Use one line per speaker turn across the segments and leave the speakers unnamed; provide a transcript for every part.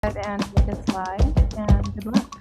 And hit it live, and good luck.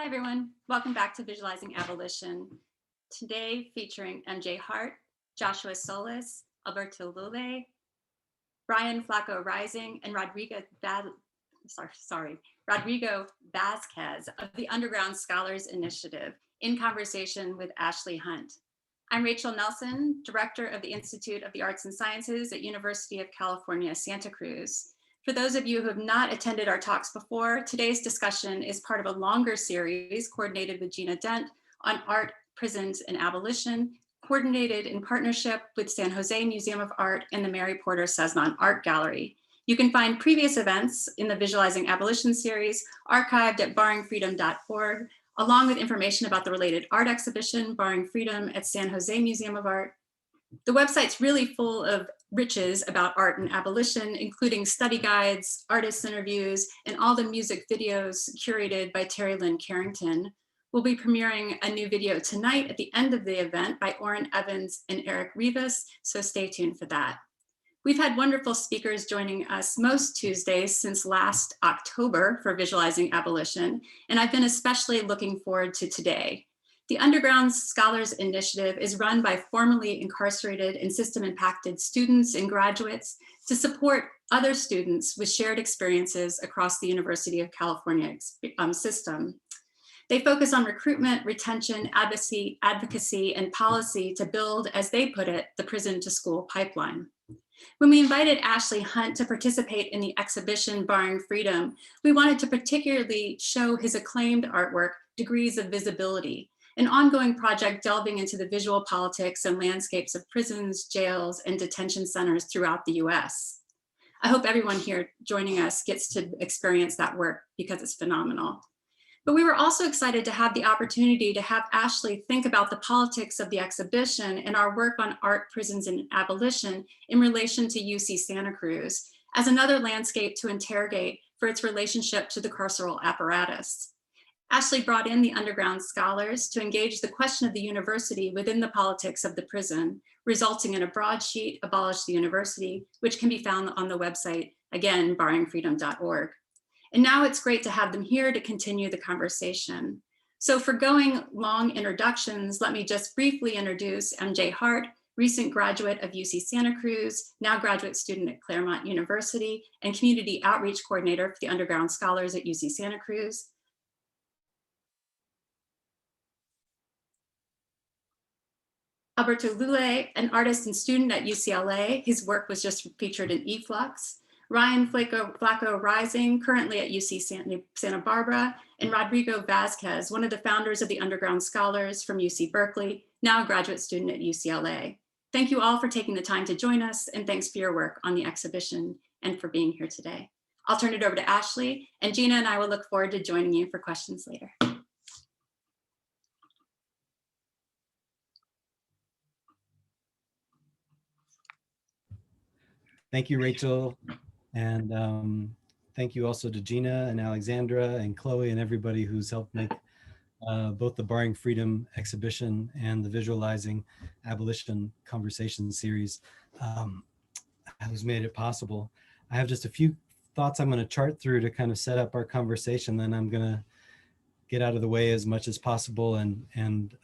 Hi, everyone. Welcome back to Visualizing Abolition. Today featuring MJ Hart, Joshua Solis, Alberto Lule, Brian Flaco Rising, and Rodrigo Vazquez of the Underground Scholars Initiative in conversation with Ashley Hunt. I'm Rachel Nelson, Director of the Institute of the Arts and Sciences at University of California, Santa Cruz. For those of you who have not attended our talks before, today's discussion is part of a longer series coordinated with Gina Dent on art, prisons, and abolition, coordinated in partnership with San Jose Museum of Art and the Mary Porter Cesnon Art Gallery. You can find previous events in the Visualizing Abolition series archived at barringfreedom.org, along with information about the related art exhibition, Barring Freedom at San Jose Museum of Art. The website's really full of riches about art and abolition, including study guides, artist interviews, and all the music videos curated by Terry Lynn Carrington. We'll be premiering a new video tonight at the end of the event by Orrin Evans and Eric Rivas, so stay tuned for that. We've had wonderful speakers joining us most Tuesdays since last October for Visualizing Abolition, and I've been especially looking forward to today. The Underground Scholars Initiative is run by formerly incarcerated and system-impacted students and graduates to support other students with shared experiences across the University of California system. They focus on recruitment, retention, advocacy, and policy to build, as they put it, the prison to school pipeline. When we invited Ashley Hunt to participate in the exhibition Barring Freedom, we wanted to particularly show his acclaimed artwork, Degrees of Visibility, an ongoing project delving into the visual politics and landscapes of prisons, jails, and detention centers throughout the US. I hope everyone here joining us gets to experience that work because it's phenomenal. But we were also excited to have the opportunity to have Ashley think about the politics of the exhibition and our work on art, prisons, and abolition in relation to UC Santa Cruz as another landscape to interrogate for its relationship to the carceral apparatus. Ashley brought in the underground scholars to engage the question of the university within the politics of the prison, resulting in a broadsheet, Abolish the University, which can be found on the website, again, barringfreedom.org. And now it's great to have them here to continue the conversation. So forgoing long introductions, let me just briefly introduce MJ Hart, recent graduate of UC Santa Cruz, now graduate student at Claremont University, and community outreach coordinator for the underground scholars at UC Santa Cruz. Alberto Lule, an artist and student at UCLA. His work was just featured in eFlux. Flaco Rising, currently at UC Santa Barbara, and Rodrigo Vazquez, one of the founders of the Underground Scholars from UC Berkeley, now a graduate student at UCLA. Thank you all for taking the time to join us, and thanks for your work on the exhibition and for being here today. I'll turn it over to Ashley, and Gina and I will look forward to joining you for questions later.
Thank you, Rachel. And thank you also to Gina and Alexandra and Chloe and everybody who's helped make both the Barring Freedom exhibition and the Visualizing Abolition conversation series who's made it possible. I have just a few thoughts I'm going to chart through to kind of set up our conversation, then I'm going to get out of the way as much as possible and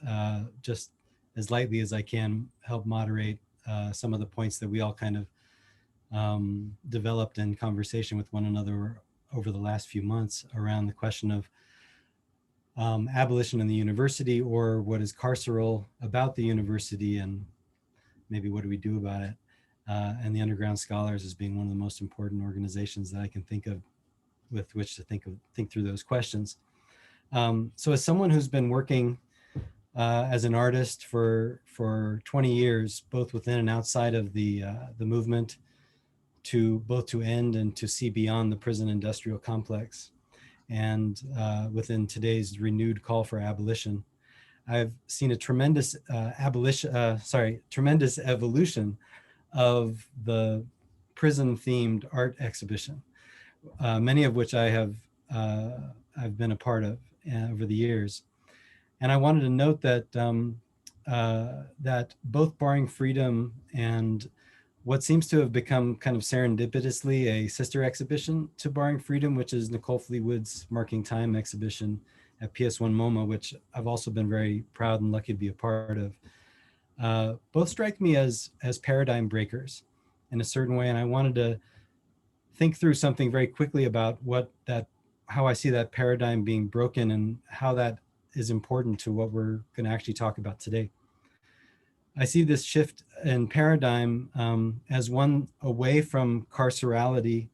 just as lightly as I can help moderate some of the points that we all kind of developed in conversation with one another over the last few months around the question of abolition in the university, or what is carceral about the university, and maybe what do we do about it, and the Underground Scholars as being one of the most important organizations that I can think of with which to think through those questions. So as someone who's been working as an artist for 20 years, both within and outside of the movement, both to end and to see beyond the prison industrial complex, and within today's renewed call for abolition, I've seen a tremendous tremendous evolution of the prison-themed art exhibition, many of which I've been a part of over the years. And I wanted to note that that both Barring Freedom and what seems to have become kind of serendipitously a sister exhibition to Barring Freedom, which is Nicole Fleetwood's Marking Time exhibition at PS1 MoMA, which I've also been very proud and lucky to be a part of. Both strike me as paradigm breakers in a certain way, and I wanted to think through something very quickly about how I see that paradigm being broken and how that is important to what we're going to actually talk about today. I see this shift in paradigm as one away from carcerality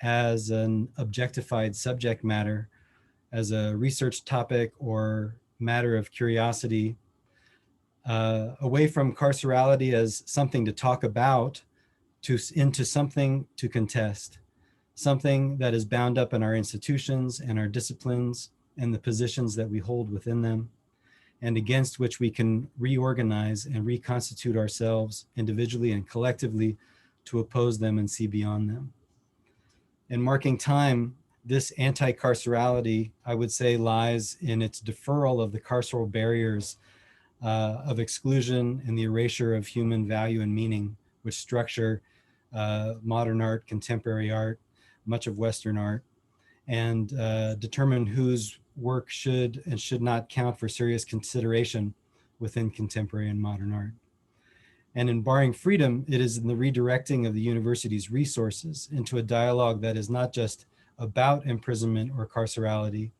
as an objectified subject matter, as a research topic or matter of curiosity, away from carcerality as something to talk about into something to contest, something that is bound up in our institutions and our disciplines and the positions that we hold within them, and against which we can reorganize and reconstitute ourselves individually and collectively to oppose them and see beyond them. In Marking Time, this anti-carcerality, I would say, lies in its deferral of the carceral barriers of exclusion and the erasure of human value and meaning, which structure modern art, contemporary art, much of Western art, and determine whose work should and should not count for serious consideration within contemporary and modern art. And in Barring Freedom, it is in the redirecting of the university's resources into a dialogue that is not just about imprisonment or carcerality,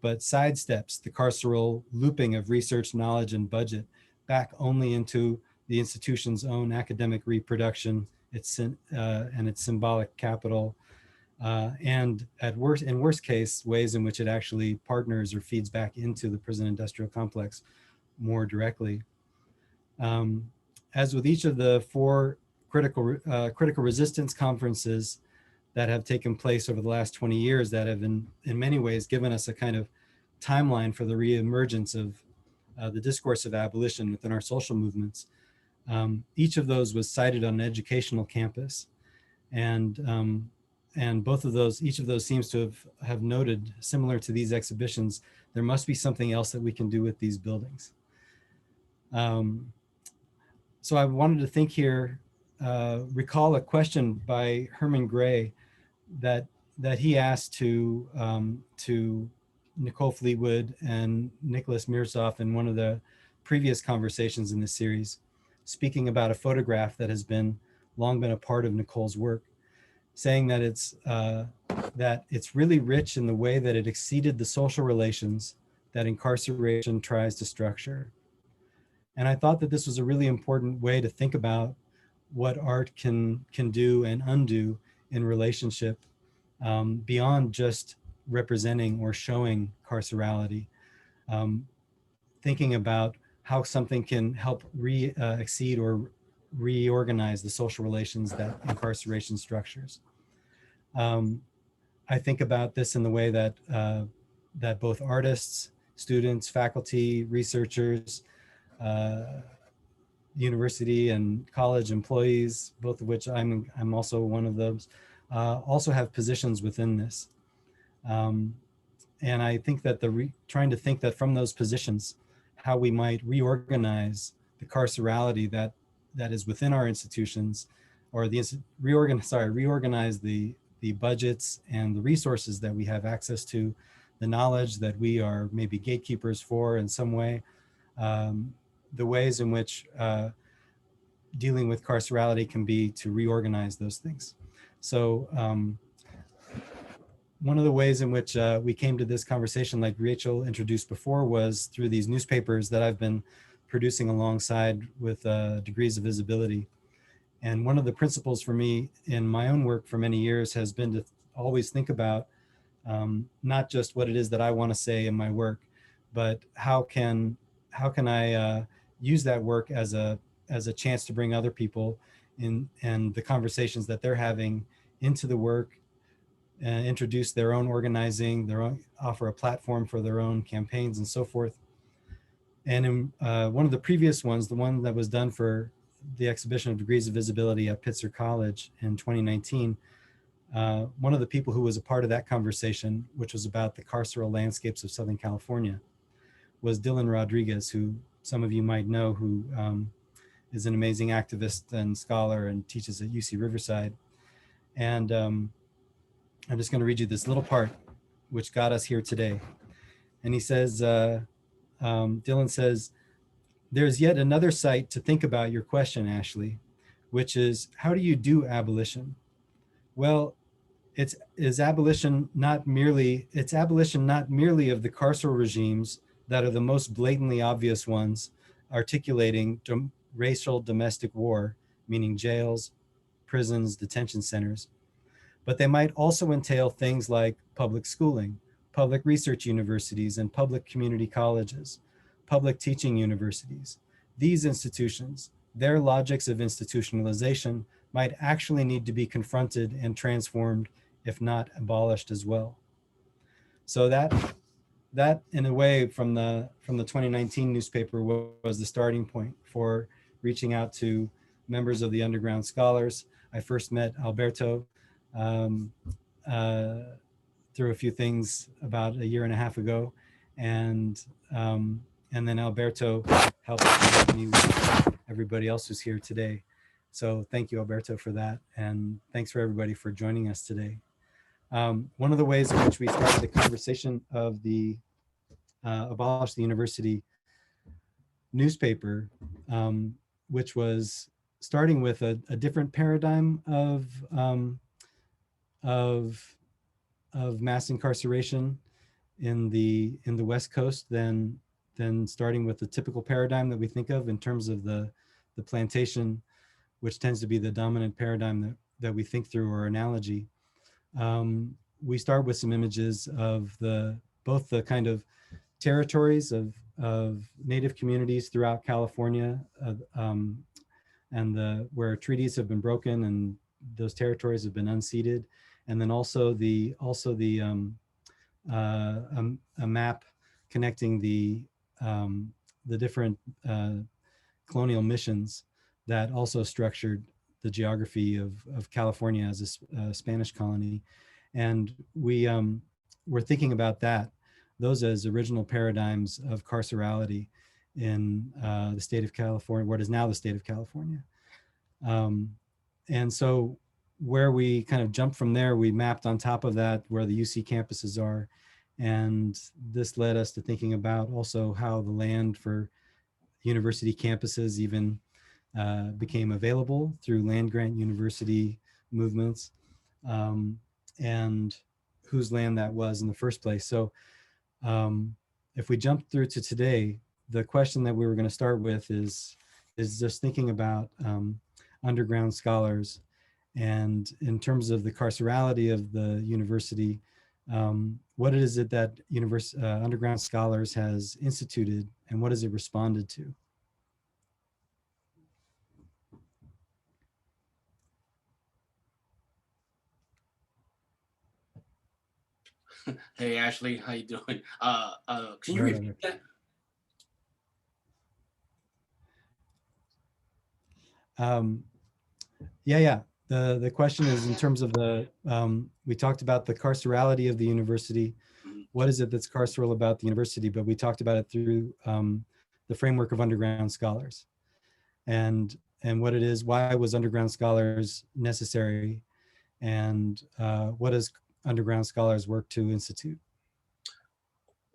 but sidesteps the carceral looping of research, knowledge, and budget back only into the institution's own academic reproduction, and its symbolic capital, and in worst case, ways in which it actually partners or feeds back into the prison industrial complex more directly. As with each of the 4 critical resistance conferences that have taken place over the last 20 years that have in many ways given us a kind of timeline for the reemergence of the discourse of abolition within our social movements. Each of those was cited on an educational campus, and both of those, each of those seems to have noted, similar to these exhibitions, there must be something else that we can do with these buildings. So I wanted to think here, recall a question by Herman Gray that he asked to Nicole Fleetwood and Nicholas Mirzoff in one of the previous conversations in this series, speaking about a photograph that has long been a part of Nicole's work, saying that it's really rich in the way that it exceeded the social relations that incarceration tries to structure. And I thought that this was a really important way to think about what art can do and undo in relationship, beyond just representing or showing carcerality. Thinking about how something can help exceed or reorganize the social relations that incarceration structures. I think about this in the way that that both artists, students, faculty, researchers, university and college employees, both of which I'm also one of those, also have positions within this. And I think that trying to think that from those positions, how we might reorganize the carcerality that is within our institutions, or reorganize the budgets and the resources that we have access to, the knowledge that we are maybe gatekeepers for in some way, the ways in which dealing with carcerality can be to reorganize those things. So one of the ways in which we came to this conversation, like Rachel introduced before, was through these newspapers that I've been producing alongside with Degrees of Visibility. And one of the principles for me in my own work for many years has been to always think about not just what it is that I want to say in my work, but how can I use that work as a chance to bring other people in and the conversations that they're having into the work, and introduce their own organizing, offer a platform for their own campaigns and so forth. And in one of the previous ones, the one that was done for the exhibition of Degrees of Visibility at Pitzer College in 2019, one of the people who was a part of that conversation, which was about the carceral landscapes of Southern California, was Dylan Rodriguez, who some of you might know, who is an amazing activist and scholar and teaches at UC Riverside. And I'm just going to read you this little part, which got us here today. And he says, Dylan says, "There's yet another site to think about your question, Ashley, which is, how do you do abolition? Well, it's abolition not merely of the carceral regimes that are the most blatantly obvious ones, articulating racial domestic war, meaning jails, prisons, detention centers, but they might also entail things like public schooling, public research universities, and public community colleges, public teaching universities. These institutions, their logics of institutionalization, might actually need to be confronted and transformed, if not abolished as well." So that in a way from the 2019 newspaper was the starting point for reaching out to members of the Underground Scholars. I first met Alberto through a few things about a year and a half ago, and then Alberto helped me with everybody else who's here today. So thank you, Alberto, for that, and thanks for everybody for joining us today. One of the ways in which we started the conversation of the Abolish the University newspaper, which was starting with a different paradigm of mass incarceration in the West Coast than starting with the typical paradigm that we think of in terms of the plantation, which tends to be the dominant paradigm that we think through, or analogy. We start with some images of both the kind of territories of Native communities throughout California, and where treaties have been broken and those territories have been unceded, and then also a map connecting the different colonial missions that also structured the geography of California as a Spanish colony. And we're thinking about those as original paradigms of carcerality in the state of California, what is now the state of California. And so where we kind of jumped from there, we mapped on top of that where the UC campuses are. And this led us to thinking about also how the land for university campuses even became available through land grant university movements, and whose land that was in the first place. So if we jump through to today, the question that we were going to start with is just thinking about underground scholars, and in terms of the carcerality of the university, what is it that underground scholars has instituted, and what has it responded to?
Hey Ashley, how you doing? Can you repeat that?
Yeah. The question is in terms of we talked about the carcerality of the university. What is it that's carceral about the university? But we talked about it through the framework of underground scholars, and what it is, why was underground scholars necessary, and what does underground scholars work to institute?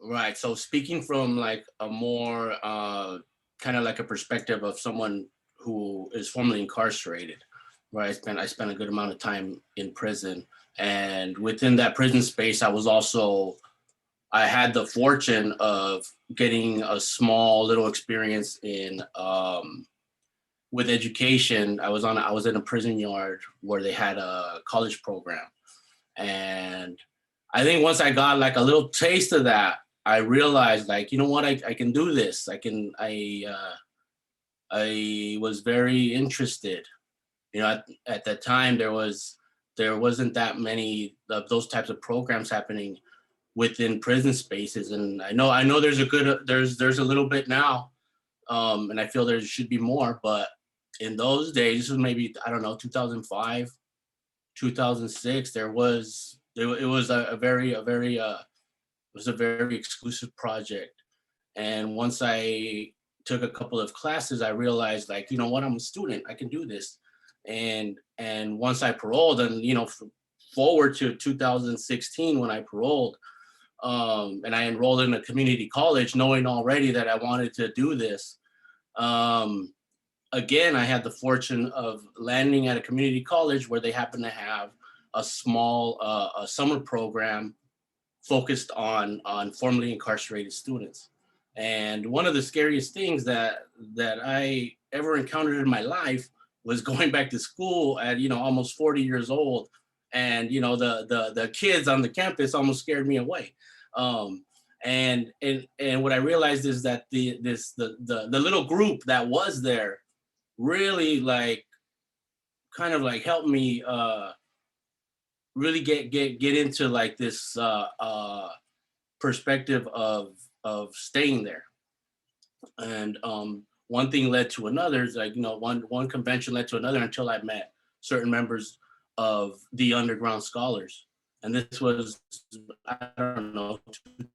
Right, so speaking from like a more kind of like a perspective of someone who is formerly incarcerated, right? I spent a good amount of time in prison, and within that prison space, I had the fortune of getting a small little experience in with education. I was in a prison yard where they had a college program, and I think once I got like a little taste of that, I realized, like, you know what, I can do this. I was very interested. You know, at that time there wasn't that many of those types of programs happening within prison spaces, and I know there's a little bit now, and I feel there should be more. But in those days, this was maybe, I don't know, 2005, 2006. It was a very exclusive project, and once I took a couple of classes, I realized, like, you know what, I'm a student, I can do this. And once I paroled, and forward to 2016 when I paroled, and I enrolled in a community college, knowing already that I wanted to do this. Again, I had the fortune of landing at a community college where they happen to have a small a summer program focused on formerly incarcerated students. And one of the scariest things that I ever encountered in my life was going back to school at almost 40 years old, and the kids on the campus almost scared me away. And what I realized is that the little group that was there really kind of helped me really get into like this perspective of staying there. And one thing led to another. It's like, one convention led to another until I met certain members of the underground scholars. And this was, I don't know,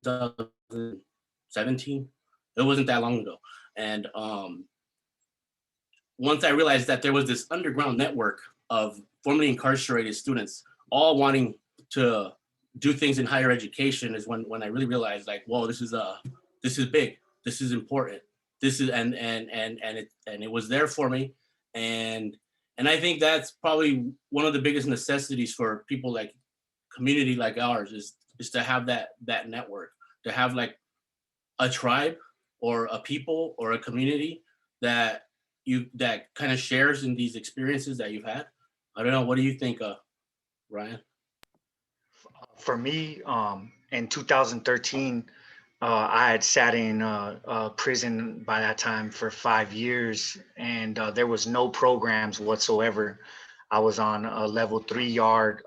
2017. It wasn't that long ago. And once I realized that there was this underground network of formerly incarcerated students all wanting to do things in higher education, is when I really realized, like, whoa, this is a this is big, this is important, this is, and it was there for me. And I think that's probably one of the biggest necessities for people like community like ours is to have that network, to have like a tribe or a people or a community that kind of shares in these experiences that you've had. I don't know. What do you think, Ryan?
For me, in 2013, I had sat in prison by that time for 5 years, and there was no programs whatsoever. I was on a level 3 yard,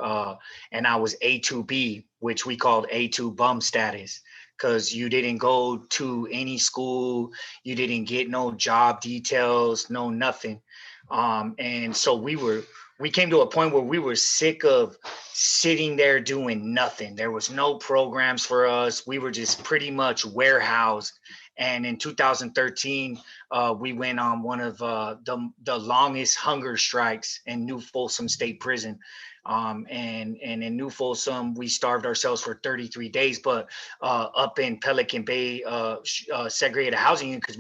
and I was A2B, which we called A2 bum status, because you didn't go to any school, you didn't get no job details, no nothing. And so we came to a point where we were sick of sitting there doing nothing. There was no programs for us. We were just pretty much warehoused. And in 2013, we went on one of the longest hunger strikes in New Folsom State Prison. And in New Folsom, we starved ourselves for 33 days. But up in Pelican Bay, segregated housing unit, because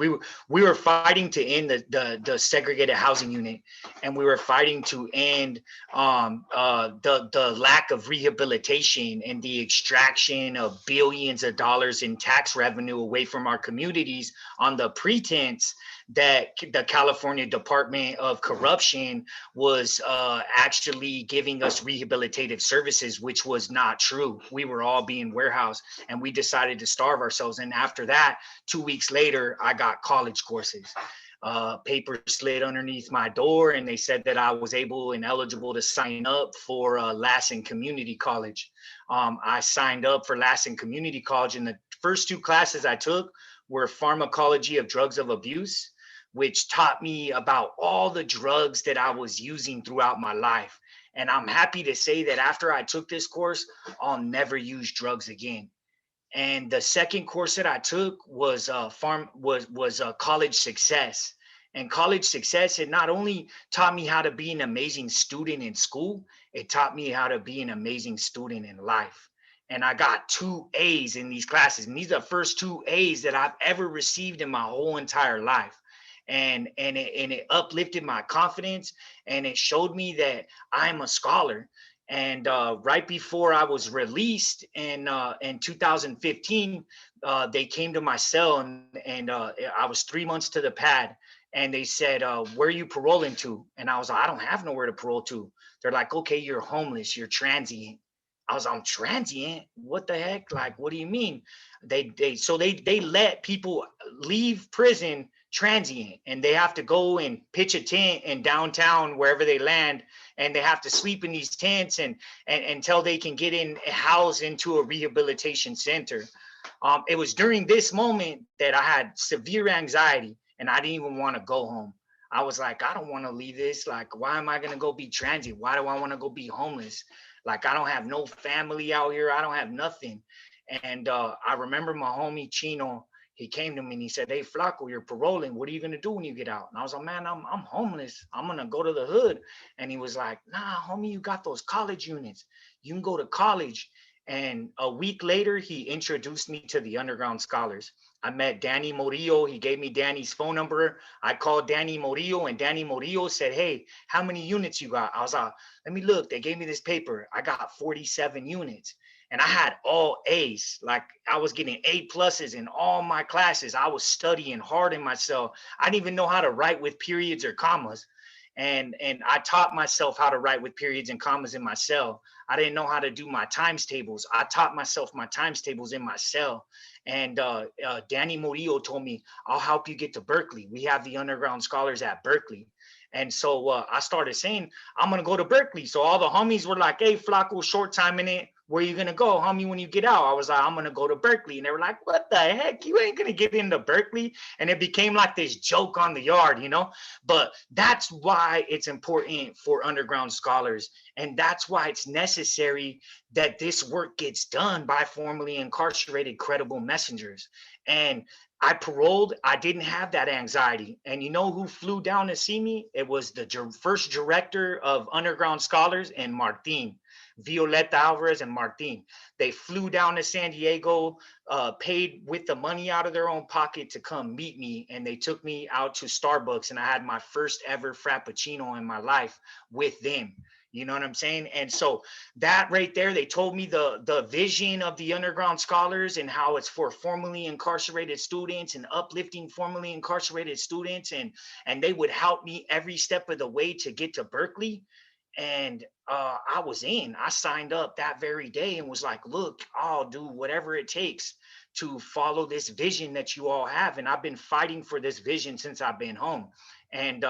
we were fighting to end the segregated housing unit, and we were fighting to end the lack of rehabilitation and the extraction of billions of dollars in tax revenue away from our communities on the pretense that the California Department of Corruption was actually giving us rehabilitative services, which was not true. We were all being warehoused, and we decided to starve ourselves. And after that, 2 weeks later, I got college courses. Paper slid underneath my door, and they said that I was able and eligible to sign up for Lassen Community College. I signed up for Lassen Community College, and the first 2 classes I took were Pharmacology of Drugs of Abuse, which taught me about all the drugs that I was using throughout my life. And I'm happy to say that after I took this course, I'll never use drugs again. And the second course that I took was College Success. And College Success, it not only taught me how to be an amazing student in school, it taught me how to be an amazing student in life. And I got 2 A's in these classes. And these are the first 2 A's that I've ever received in my whole entire life. And it uplifted my confidence, and it showed me that I'm a scholar. And right before I was released in 2015, they came to my cell, and I was 3 months to the pad, and they said, where are you paroling to? And I was like, I don't have nowhere to parole to. They're like, okay, you're homeless, you're transient. I'm transient? What the heck? Like, what do you mean? They let people leave prison transient, and they have to go and pitch a tent in downtown wherever they land, and they have to sleep in these tents and until they can get housed into a rehabilitation center. It was during this moment that I had severe anxiety, and I didn't even want to go home. I was like, I don't want to leave this. Like, why am I going to go be transient? Why do I want to go be homeless? Like, I don't have no family out here. I don't have nothing. And I remember my homie Chino, he came to me and he said, hey, Flaco, you're paroling. What are you going to do when you get out? And I was like, man, I'm homeless. I'm going to go to the hood. And he was like, nah, homie, you got those college units. You can go to college. And a week later, he introduced me to the Underground Scholars. I met Danny Morillo. He gave me Danny's phone number. I called Danny Morillo, and Danny Morillo said, hey, how many units you got? I was like, let me look. They gave me this paper. I got 47 units. And I had all A's. Like, I was getting A+ in all my classes. I was studying hard in myself. I didn't even know how to write with periods or commas. And I taught myself how to write with periods and commas in my cell. I didn't know how to do my times tables. I taught myself my times tables in my cell. And Danny Murillo told me, I'll help you get to Berkeley. We have the Underground Scholars at Berkeley. And so I started saying, I'm going to go to Berkeley. So all the homies were like, hey, Flaco, short time in it. Where you going to go, homie, when you get out? I was like, I'm going to go to Berkeley. And they were like, what the heck? You ain't going to get into Berkeley. And it became like this joke on the yard, you know? But that's why it's important for underground scholars. And that's why it's necessary that this work gets done by formerly incarcerated credible messengers. And I paroled. I didn't have that anxiety. And you know who flew down to see me? It was the first director of Underground Scholars and Martin. Violeta Alvarez and Martin. They flew down to San Diego, paid with the money out of their own pocket to come meet me. And they took me out to Starbucks, and I had my first ever Frappuccino in my life with them. You know what I'm saying? And so that right there, they told me the vision of the Underground Scholars and how it's for formerly incarcerated students and uplifting formerly incarcerated students. And they would help me every step of the way to get to Berkeley. And I was in. I signed up that very day and was like, look, I'll do whatever it takes to follow this vision that you all have. And I've been fighting for this vision since I've been home. And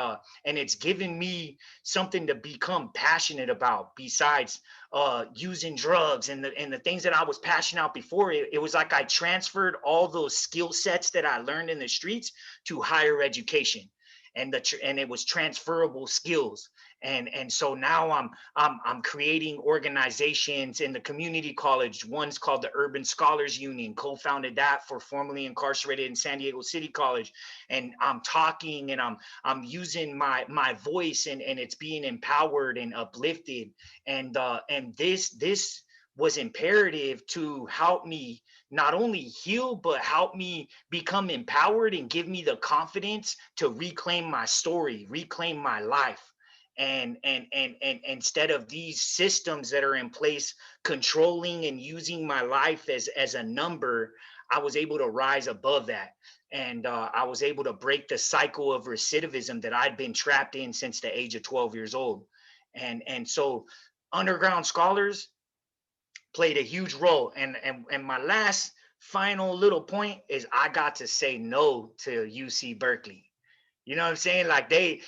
it's given me something to become passionate about besides using drugs and the things that I was passionate about before. It was like I transferred all those skill sets that I learned in the streets to higher education. And it was transferable skills. And so now I'm creating organizations in the community college. One's called the Urban Scholars Union, co-founded that for formerly incarcerated in San Diego City College. And I'm talking and I'm using my voice, and it's being empowered and uplifted. And this was imperative to help me not only heal, but help me become empowered and give me the confidence to reclaim my story, reclaim my life. And instead of these systems that are in place controlling and using my life as a number, I was able to rise above that. And I was able to break the cycle of recidivism that I'd been trapped in since the age of 12 years old. And so Underground Scholars played a huge role. And my last final little point is I got to say no to UC Berkeley. You know what I'm saying? Like they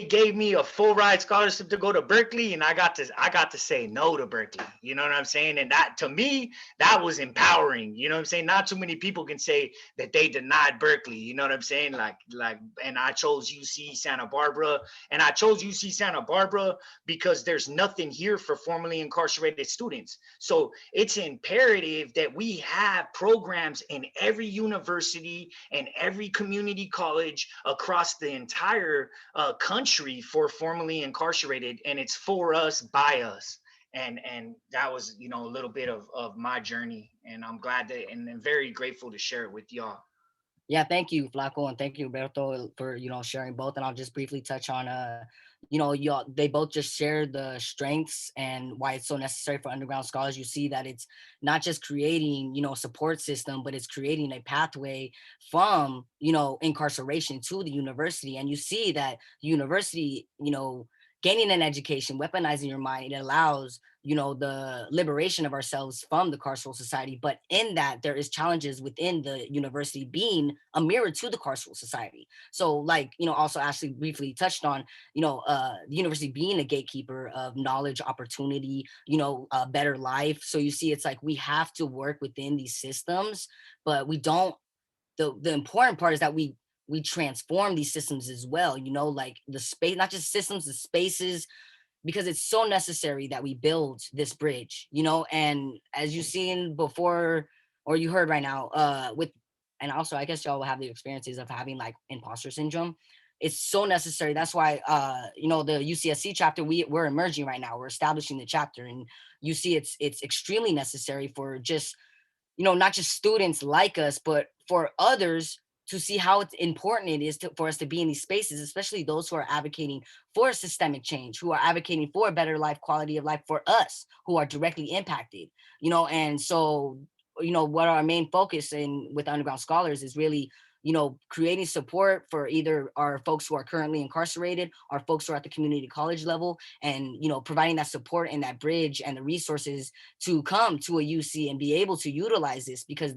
gave me a full ride scholarship to go to Berkeley, and I got to say no to Berkeley. You know what I'm saying? And that, to me, that was empowering. You know what I'm saying? Not too many people can say that they denied Berkeley. You know what I'm saying? Like, and I chose UC Santa Barbara, and I chose UC Santa Barbara because there's nothing here for formerly incarcerated students. So it's imperative that we have programs in every university and every community college across the entire country for formerly incarcerated, and it's for us, by us. And that was, a little bit of my journey, and I'm glad that, and I'm very grateful to share it with y'all.
Yeah, thank you, Flaco, and thank you, Alberto, for sharing both. And I'll just briefly touch on y'all, they both just shared the strengths and why it's so necessary for Underground Scholars. You see that it's not just creating, a support system, but it's creating a pathway from, incarceration to the university. And you see that university, gaining an education, weaponizing your mind, it allows, the liberation of ourselves from the carceral society. But in that, there is challenges within the university being a mirror to the carceral society. So also Ashley briefly touched on, the university being a gatekeeper of knowledge, opportunity, a better life. So you see, it's like we have to work within these systems, but we don't, the important part is that we transform these systems as well, like the space, not just systems, the spaces, because it's so necessary that we build this bridge, and as you've seen before, or you heard right now, and also I guess y'all will have the experiences of having like imposter syndrome. It's so necessary. That's why, the UCSC chapter, we're emerging right now. We're establishing the chapter, and you see it's extremely necessary for just, not just students like us, but for others to see how important it is for us to be in these spaces, especially those who are advocating for systemic change, who are advocating for a better life, quality of life for us, who are directly impacted, and so, what our main focus with Underground Scholars is really, creating support for either our folks who are currently incarcerated, our folks who are at the community college level, and, providing that support and that bridge and the resources to come to a UC and be able to utilize this, because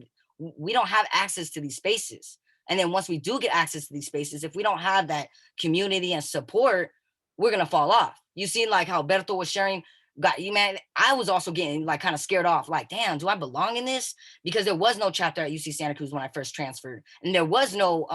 we don't have access to these spaces. And then once we do get access to these spaces, if we don't have that community and support, we're going to fall off. You see, like how Alberto was sharing, man, I was also getting like kind of scared off, like, damn, do I belong in this? Because there was no chapter at UC Santa Cruz when I first transferred. And there was no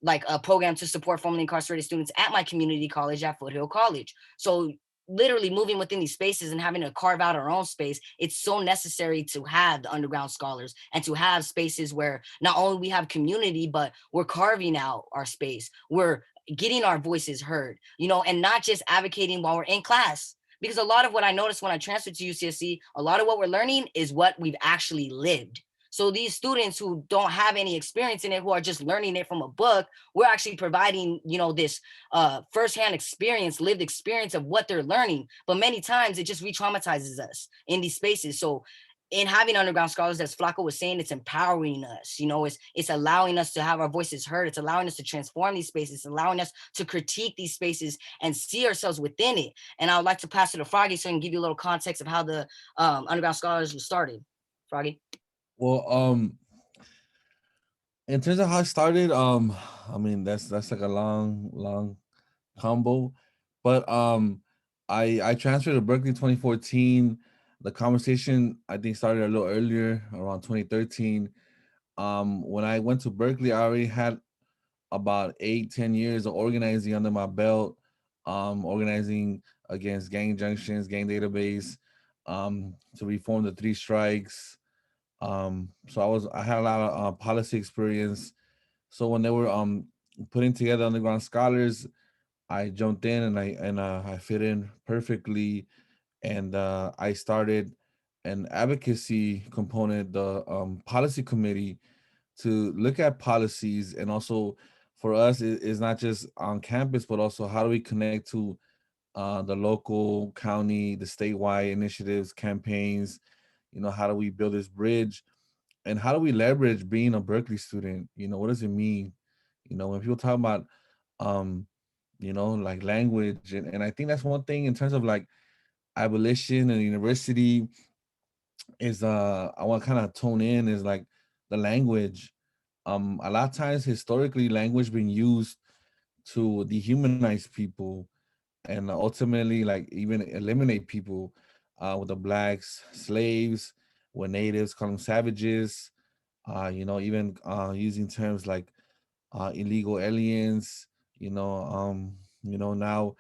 like a program to support formerly incarcerated students at my community college at Foothill College. So literally moving within these spaces and having to carve out our own space, it's so necessary to have the Underground Scholars and to have spaces where not only we have community, but we're carving out our space. We're getting our voices heard, and not just advocating while we're in class. because a lot of what I noticed when I transferred to UCSC, a lot of what we're learning is what we've actually lived. So these students who don't have any experience in it, who are just learning it from a book, we're actually providing, you know, this firsthand experience, lived experience of what they're learning. But many times it just re-traumatizes us in these spaces. So in having underground scholars, as Flaco was saying, it's empowering us, you know, it's allowing us to have our voices heard. It's allowing us to transform these spaces, it's allowing us to critique these spaces and see ourselves within it. And I would like to pass it to Froggy so I can give you a little context of how the underground scholars was started. Froggy.
Well, in terms of how I started, I mean that's like a long combo, but I transferred to Berkeley in 2014. The conversation I think started a little earlier, around 2013. When I went to Berkeley, I already had about 8-10 years of organizing under my belt, organizing against gang junctions, gang database, to reform the three strikes. So I had a lot of policy experience. So when they were putting together underground scholars, I jumped in and I fit in perfectly, and I started an advocacy component, the policy committee, to look at policies, and also for us it's not just on campus, but also how do we connect to the local, county, the statewide initiatives, campaigns. You know, how do we build this bridge, and how do we leverage being a Berkeley student? You know, what does it mean? You know, when people talk about um you know, like language, and I think that's one thing in terms of like abolition and university is I want to kind of tone in is like the language. A lot of times historically language being used to dehumanize people, and ultimately like even eliminate people, with the blacks, slaves, with natives, call them savages, you know, even using terms like illegal aliens, you know, now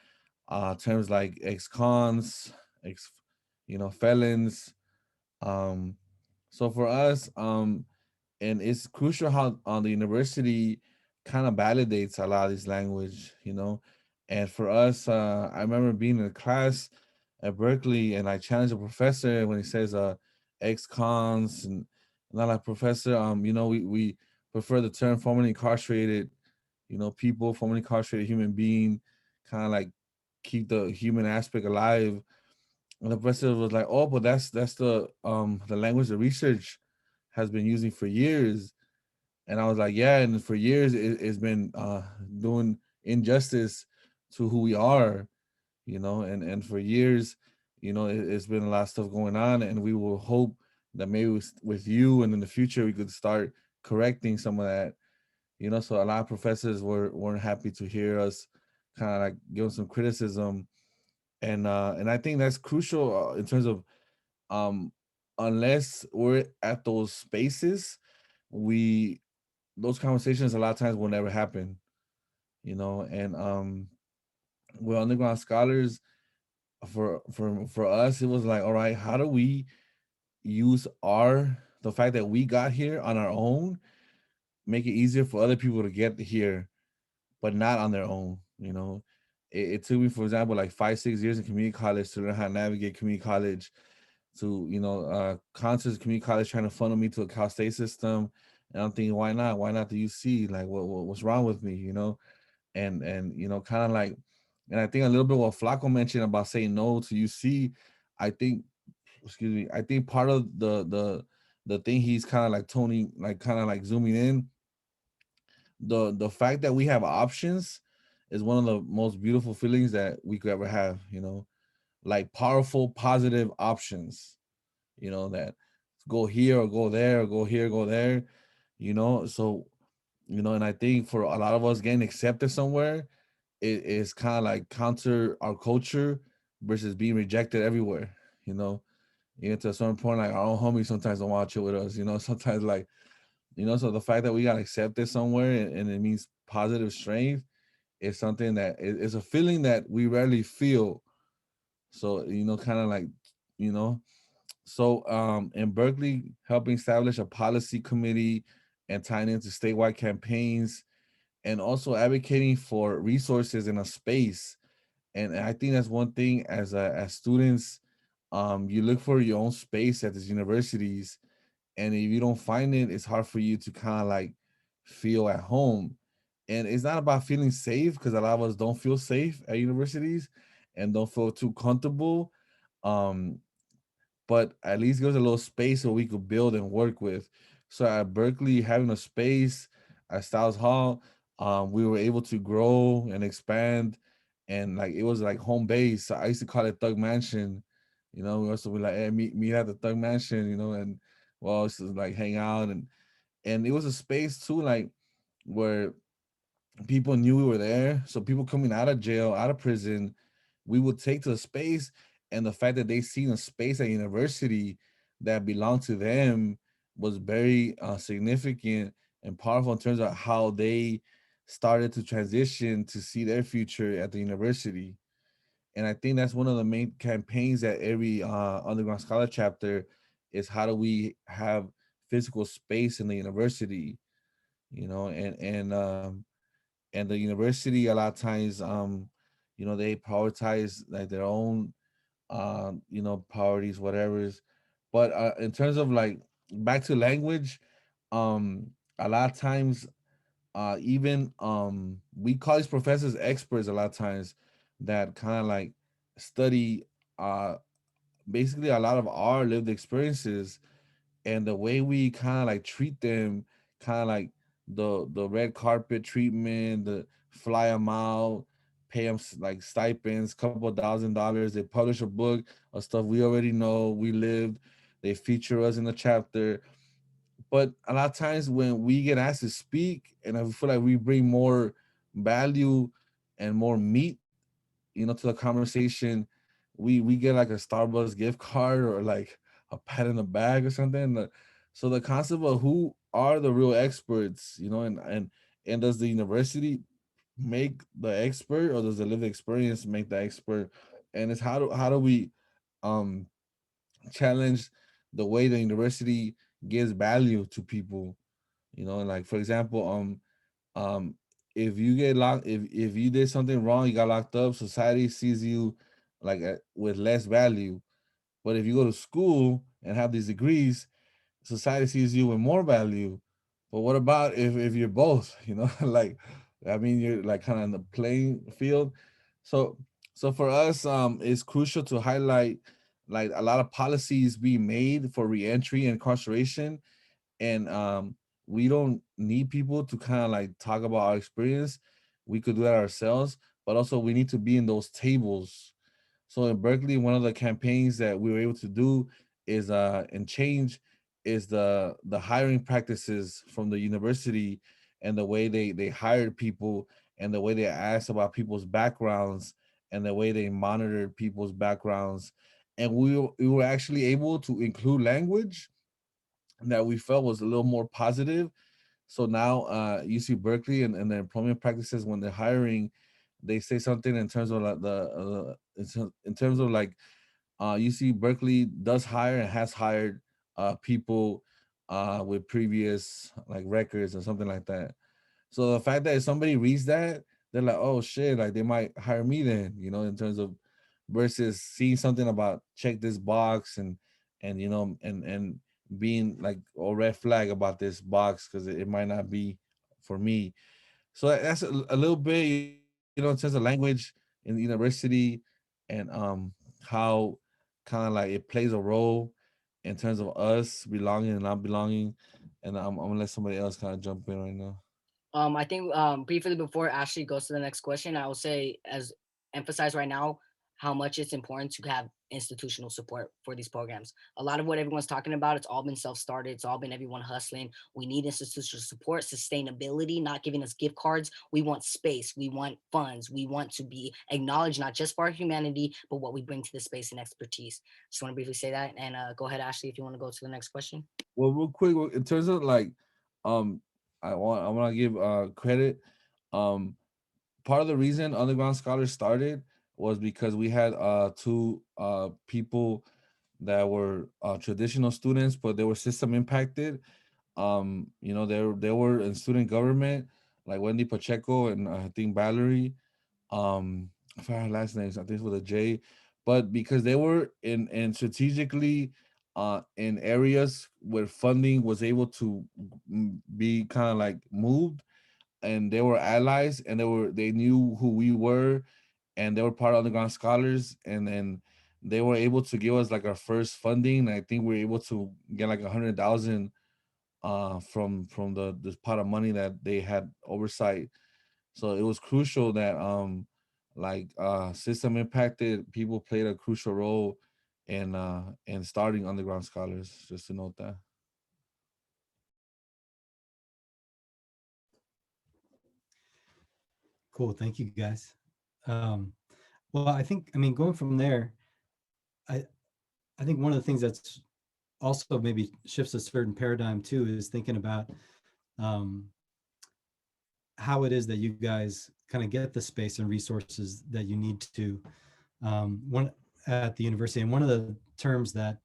terms like ex-cons, ex, you know, felons. Um, so for us, and it's crucial how the university kind of validates a lot of this language, you know. And for us, I remember being in a class at Berkeley, and I challenged a professor when he says ex-cons, and I'm like, professor, you know, we prefer the term formerly incarcerated, you know, people, formerly incarcerated human being, kind of like keep the human aspect alive. And the professor was like, "Oh, but that's the language the research has been using for years." And I was like, "Yeah, and for years it's been doing injustice to who we are, you know, and for years, you know, it's been a lot of stuff going on, and we will hope that maybe with you and in the future we could start correcting some of that, you know." So a lot of professors weren't happy to hear us kind of like give them some criticism, and I think that's crucial in terms of um unless we're at those spaces, we those conversations a lot of times will never happen, you know. And with underground scholars, for us it was like, all right, how do we use the fact that we got here on our own, make it easier for other people to get here but not on their own, you know. It took me, for example, like 5-6 years in community college to learn how to navigate community college, to, you know, concerts, community college trying to funnel me to a Cal State system. And I'm thinking, why not? Why not the UC? Like, what's wrong with me? You know, and you know, kind of like, and I think a little bit what Flaco mentioned about saying no to UC. I think, excuse me, I think part of the thing he's kind of like Tony, like kind of like zooming in, the fact that we have options is one of the most beautiful feelings that we could ever have. You know, like powerful, positive options, you know, that go here or go there or go here, go there, you know. So, you know, and I think for a lot of us getting accepted somewhere, it is kind of like counter our culture versus being rejected everywhere, you know. Even to a certain point, like our own homies sometimes don't want to chill with us, you know. Sometimes, like, you know, so the fact that we got accepted somewhere, and it means positive strength, is something that is a feeling that we rarely feel. So, you know, kind of like, you know, so in Berkeley, helping establish a policy committee and tying into statewide campaigns, and also advocating for resources in a space And I think that's one thing as students, you look for your own space at these universities, and if you don't find it, it's hard for you to kind of like feel at home. And it's not about feeling safe, because a lot of us don't feel safe at universities and don't feel too comfortable. Um, but at least give us a little space where we could build and work with. So at Berkeley, having a space at Styles Hall, we were able to grow and expand, and like it was like home base. So I used to call it Thug Mansion. You know, we also be like, hey, meet at the Thug Mansion. You know, and well, it's just like hang out, and it was a space too, like where people knew we were there. So people coming out of jail, out of prison, we would take to the space, and the fact that they seen a space at university that belonged to them was very significant and powerful in terms of how they started to transition to see their future at the university. And I think that's one of the main campaigns that every underground scholar chapter is, how do we have physical space in the university, you know, and the university a lot of times, you know, they prioritize like their own you know, priorities, whatever's. But in terms of like back to language, um a lot of times, even we call these professors experts a lot of times, that kind of like study uh basically a lot of our lived experiences, and the way we kind of like treat them, kind of like the red carpet treatment, the fly them out, pay them like stipends, couple $1,000. They publish a book of stuff we already know, we lived. They feature us in the chapter. But a lot of times when we get asked to speak, and I feel like we bring more value and more meat, you know, to the conversation, we get like a Starbucks gift card or like a pat in the bag or something. So the concept of who are the real experts, you know, and does the university make the expert, or does the lived experience make the expert? And it's how do we um challenge the way the university gives value to people, you know, and like for example, um if you get locked, if you did something wrong, you got locked up, society sees you like with less value. But if you go to school and have these degrees, society sees you with more value. But what about if you're both, you know, like I mean, you're like kind of in the playing field. So so for us, it's crucial to highlight like a lot of policies being made for reentry and incarceration, and we don't need people to kind of like talk about our experience. We could do that ourselves, but also we need to be in those tables. So in Berkeley, one of the campaigns that we were able to do is and change is the hiring practices from the university, and the way they hired people, and the way they asked about people's backgrounds, and the way they monitored people's backgrounds. And we were actually able to include language that we felt was a little more positive. So now UC Berkeley and their employment practices, when they're hiring, they say something in terms of like in terms of like UC Berkeley does hire and has hired people with previous like records or something like that. So the fact that if somebody reads that, they're like, oh shit, like they might hire me then, you know, in terms of versus seeing something about check this box, and you know, and being like a red flag about this box because it might not be for me. So that's a little bit, you know, in terms of language in the university, and how kind of like it plays a role in terms of us belonging and not belonging. And I'm gonna let somebody else kind of jump in right now.
I think briefly before Ashley goes to the next question, I will say, as emphasized right now, how much it's important to have institutional support for these programs. A lot of what everyone's talking about, it's all been self-started. It's all been everyone hustling. We need institutional support, sustainability, not giving us gift cards. We want space. We want funds. We want to be acknowledged, not just for our humanity, but what we bring to the space and expertise. Just want to briefly say that. And go ahead, Ashley, if you want to go to the next question.
Well, real quick, in terms of like, um, I want to give credit. Um, Part of the reason Underground Scholars started was because we had two people that were traditional students, but they were system impacted. You know, they were in student government, like Wendy Pacheco and I think Valerie. I forgot her last names. I think it's with a J, but because they were in strategically in areas where funding was able to be kind of like moved, and they were allies, and they knew who we were, and they were part of Underground Scholars, and then they were able to give us like our first funding. I think we were able to get like 100,000 from the this pot of money that they had oversight. So it was crucial that like system impacted people played a crucial role in starting Underground Scholars, just to note that.
Cool. Thank you, guys. Um, well, I mean, going from there, I, I think one of the things that's also maybe shifts a certain paradigm too is thinking about um, how it is that you guys kind of get the space and resources that you need to one at the university. And one of the terms that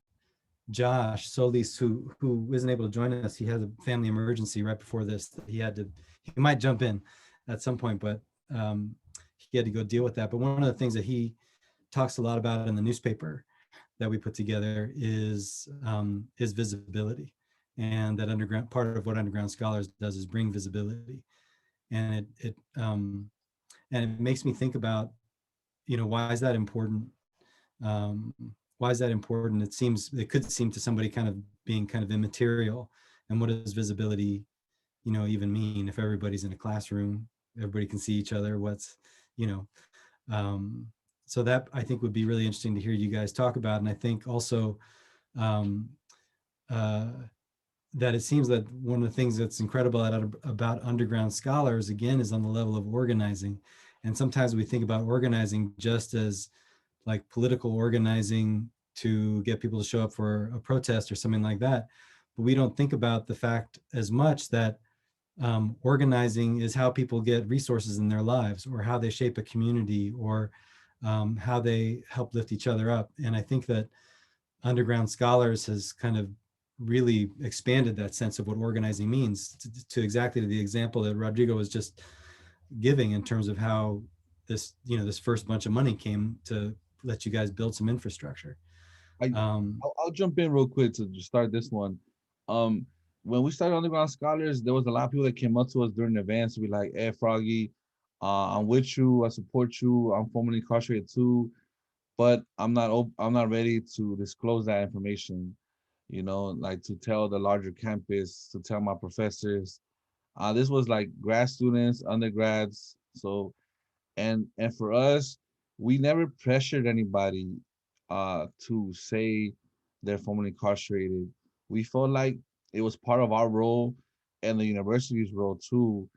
Josh Solis, who isn't able to join us, he had a family emergency right before this. That he might jump in at some point, but he had to go deal with that. But one of the things that he talks a lot about in the newspaper that we put together is visibility, and that underground part of what Underground Scholars does is bring visibility, and it makes me think about, why is that important? Um, why is that important? It could seem to somebody kind of being kind of immaterial, and what does visibility, even mean if everybody's in a classroom, everybody can see each other? You know, um, so that I think would be really interesting to hear you guys talk about. And I think also um, uh, that it seems that one of the things that's incredible about Underground Scholars, again, is on the level of organizing. And sometimes we think about organizing just as like political organizing to get people to show up for a protest or something like that. But we don't think about the fact as much that organizing is how people get resources in their lives, or how they shape a community, or how they help lift each other up. And I think that Underground Scholars has kind of really expanded that sense of what organizing means to exactly the example that Rodrigo was just giving, in terms of how this first bunch of money came to let you guys build some infrastructure.
I
Um,
I'll jump in real quick to just start this one. Um, when we started Underground Scholars, there was a lot of people that came up to us during the events to be like, "Hey, Froggy, I'm with you. I support you. I'm formerly incarcerated too, but I'm not ready to disclose that information. Like to tell the larger campus, to tell my professors." This was like grad students, undergrads. So and for us, we never pressured anybody to say they're formerly incarcerated. We felt like it was part of our role and the university's role too,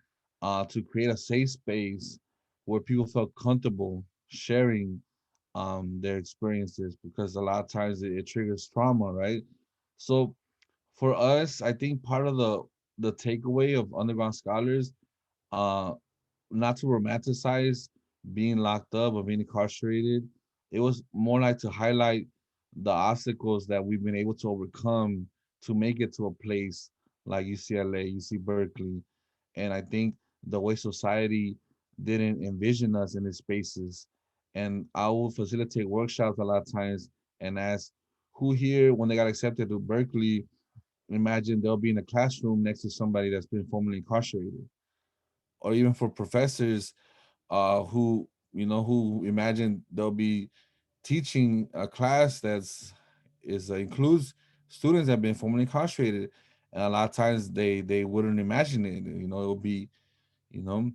to create a safe space where people felt comfortable sharing their experiences, because a lot of times it triggers trauma, right? So for us, I think part of the takeaway of Underground Scholars, uh, not to romanticize being locked up or being incarcerated. It was more like to highlight the obstacles that we've been able to overcome to make it to a place like UCLA, UC Berkeley. And I think the way society didn't envision us in these spaces. And I will facilitate workshops a lot of times and ask who here, when they got accepted to Berkeley, imagine they'll be in a classroom next to somebody that's been formerly incarcerated. Or even for professors who imagine they'll be teaching a class is includes students that have been formerly incarcerated, and a lot of times they wouldn't imagine it. It would be, you know.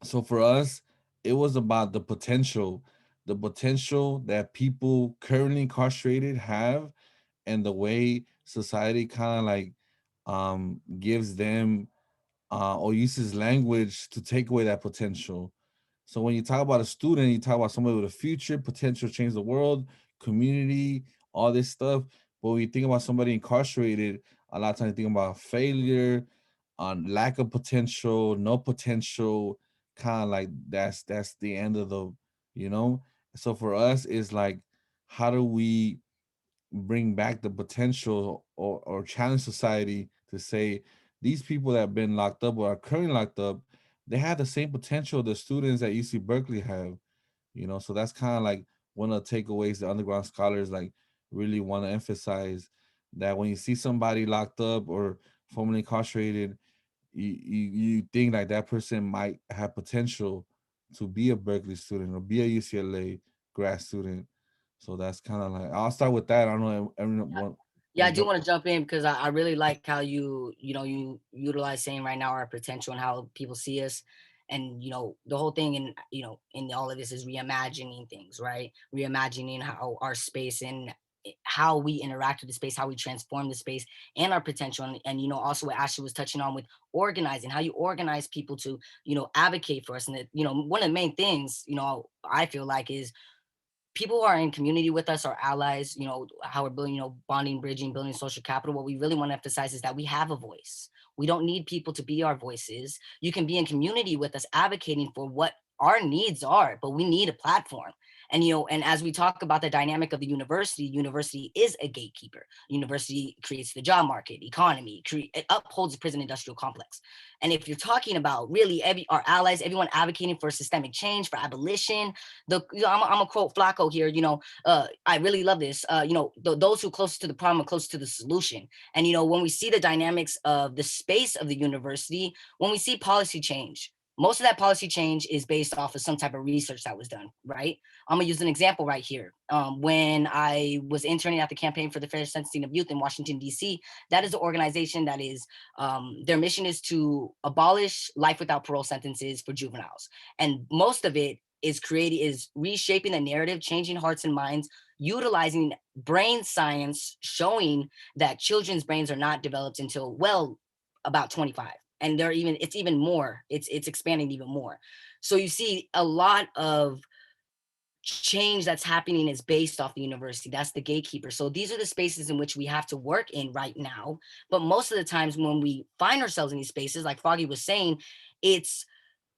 So for us, it was about the potential that people currently incarcerated have, and the way society kind of like gives them or uses language to take away that potential. So when you talk about a student, you talk about somebody with a future, potential to change the world, community, all this stuff. But when you think about somebody incarcerated, a lot of times you think about failure, on lack of potential, no potential, kind of like that's the end of the, you know. So for us, it's like, how do we bring back the potential, or challenge society to say these people that have been locked up or are currently locked up, they have the same potential the students at UC Berkeley have. So that's kind of like one of the takeaways the underground scholars like really want to emphasize, that when you see somebody locked up or formerly incarcerated, you think like that person might have potential to be a Berkeley student or be a UCLA grad student. So that's kind of like, I'll start with that. I don't know everyone.
Yeah, I do want to jump in because I really like how you utilize saying right now our potential and how people see us. And the whole thing in all of this is reimagining things, right? Reimagining how our space and how we interact with the space, how we transform the space and our potential. And also what Ashley was touching on with organizing, how you organize people to, advocate for us. And that, one of the main things, I feel like is people who are in community with us are allies, how we're building, bonding, bridging, building social capital. What we really want to emphasize is that we have a voice. We don't need people to be our voices. You can be in community with us advocating for what our needs are, but we need a platform. And, and as we talk about the dynamic of the university is a gatekeeper. University creates the job market, economy, it upholds the prison industrial complex. And if you're talking about really our allies, everyone advocating for systemic change, for abolition, I'm gonna quote Flaco here, I really love this, those who close to the problem are close to the solution. And, when we see the dynamics of the space of the university, when we see policy change, most of that policy change is based off of some type of research that was done, right? I'm gonna use an example right here. When I was interning at the Campaign for the Fair Sentencing of Youth in Washington, D.C., that is an organization that is, their mission is to abolish life without parole sentences for juveniles. And most of it is reshaping the narrative, changing hearts and minds, utilizing brain science, showing that children's brains are not developed until, well, about 25. And it's even more, it's expanding even more. So you see a lot of change that's happening is based off the university. That's the gatekeeper. So these are the spaces in which we have to work in right now. But most of the times when we find ourselves in these spaces, like Froggy was saying, it's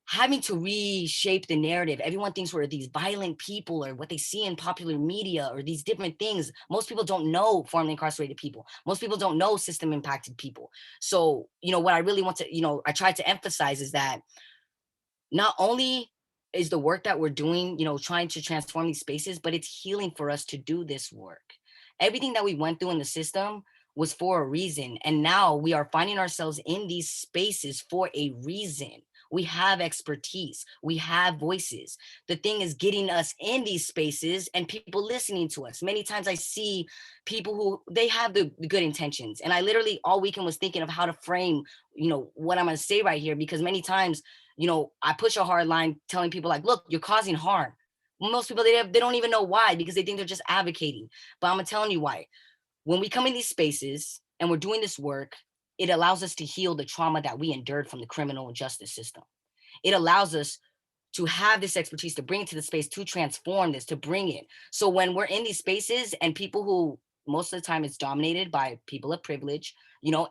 having to reshape the narrative. Everyone thinks we're these violent people or what they see in popular media or these different things. Most people don't know formerly incarcerated people. Most people don't know system impacted people. So, what I really want to, I try to emphasize is that not only is the work that we're doing, trying to transform these spaces, but it's healing for us to do this work. Everything that we went through in the system was for a reason. And now we are finding ourselves in these spaces for a reason. We have expertise, we have voices. The thing is getting us in these spaces and people listening to us. Many times I see people who they have the good intentions. And I literally all weekend was thinking of how to frame, what I'm gonna say right here, because many times, I push a hard line telling people like, look, you're causing harm. Most people, they don't even know why, because they think they're just advocating. But I'm telling you why. When we come in these spaces and we're doing this work, it allows us to heal the trauma that we endured from the criminal justice system. It allows us to have this expertise, to bring it to the space, to transform this, to bring it. So when we're in these spaces and people who most of the time it's dominated by people of privilege,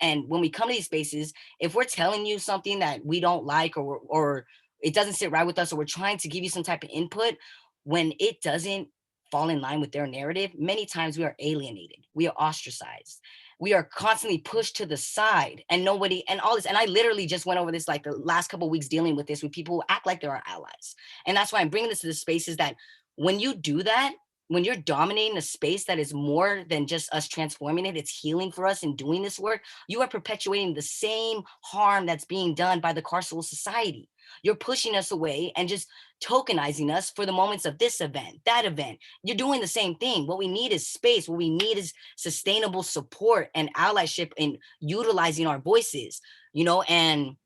and when we come to these spaces, if we're telling you something that we don't like or it doesn't sit right with us, or we're trying to give you some type of input, when it doesn't fall in line with their narrative, many times we are alienated, we are ostracized, we are constantly pushed to the side, and all this. And I literally just went over this like the last couple of weeks dealing with this with people who act like they're our allies. And that's why I'm bringing this to the spaces that when you do that, when you're dominating a space that is more than just us transforming it, it's healing for us and doing this work, you are perpetuating the same harm that's being done by the carceral society. You're pushing us away and just tokenizing us for the moments of this event, that event. You're doing the same thing. What we need is space. What we need is sustainable support and allyship and utilizing our voices, and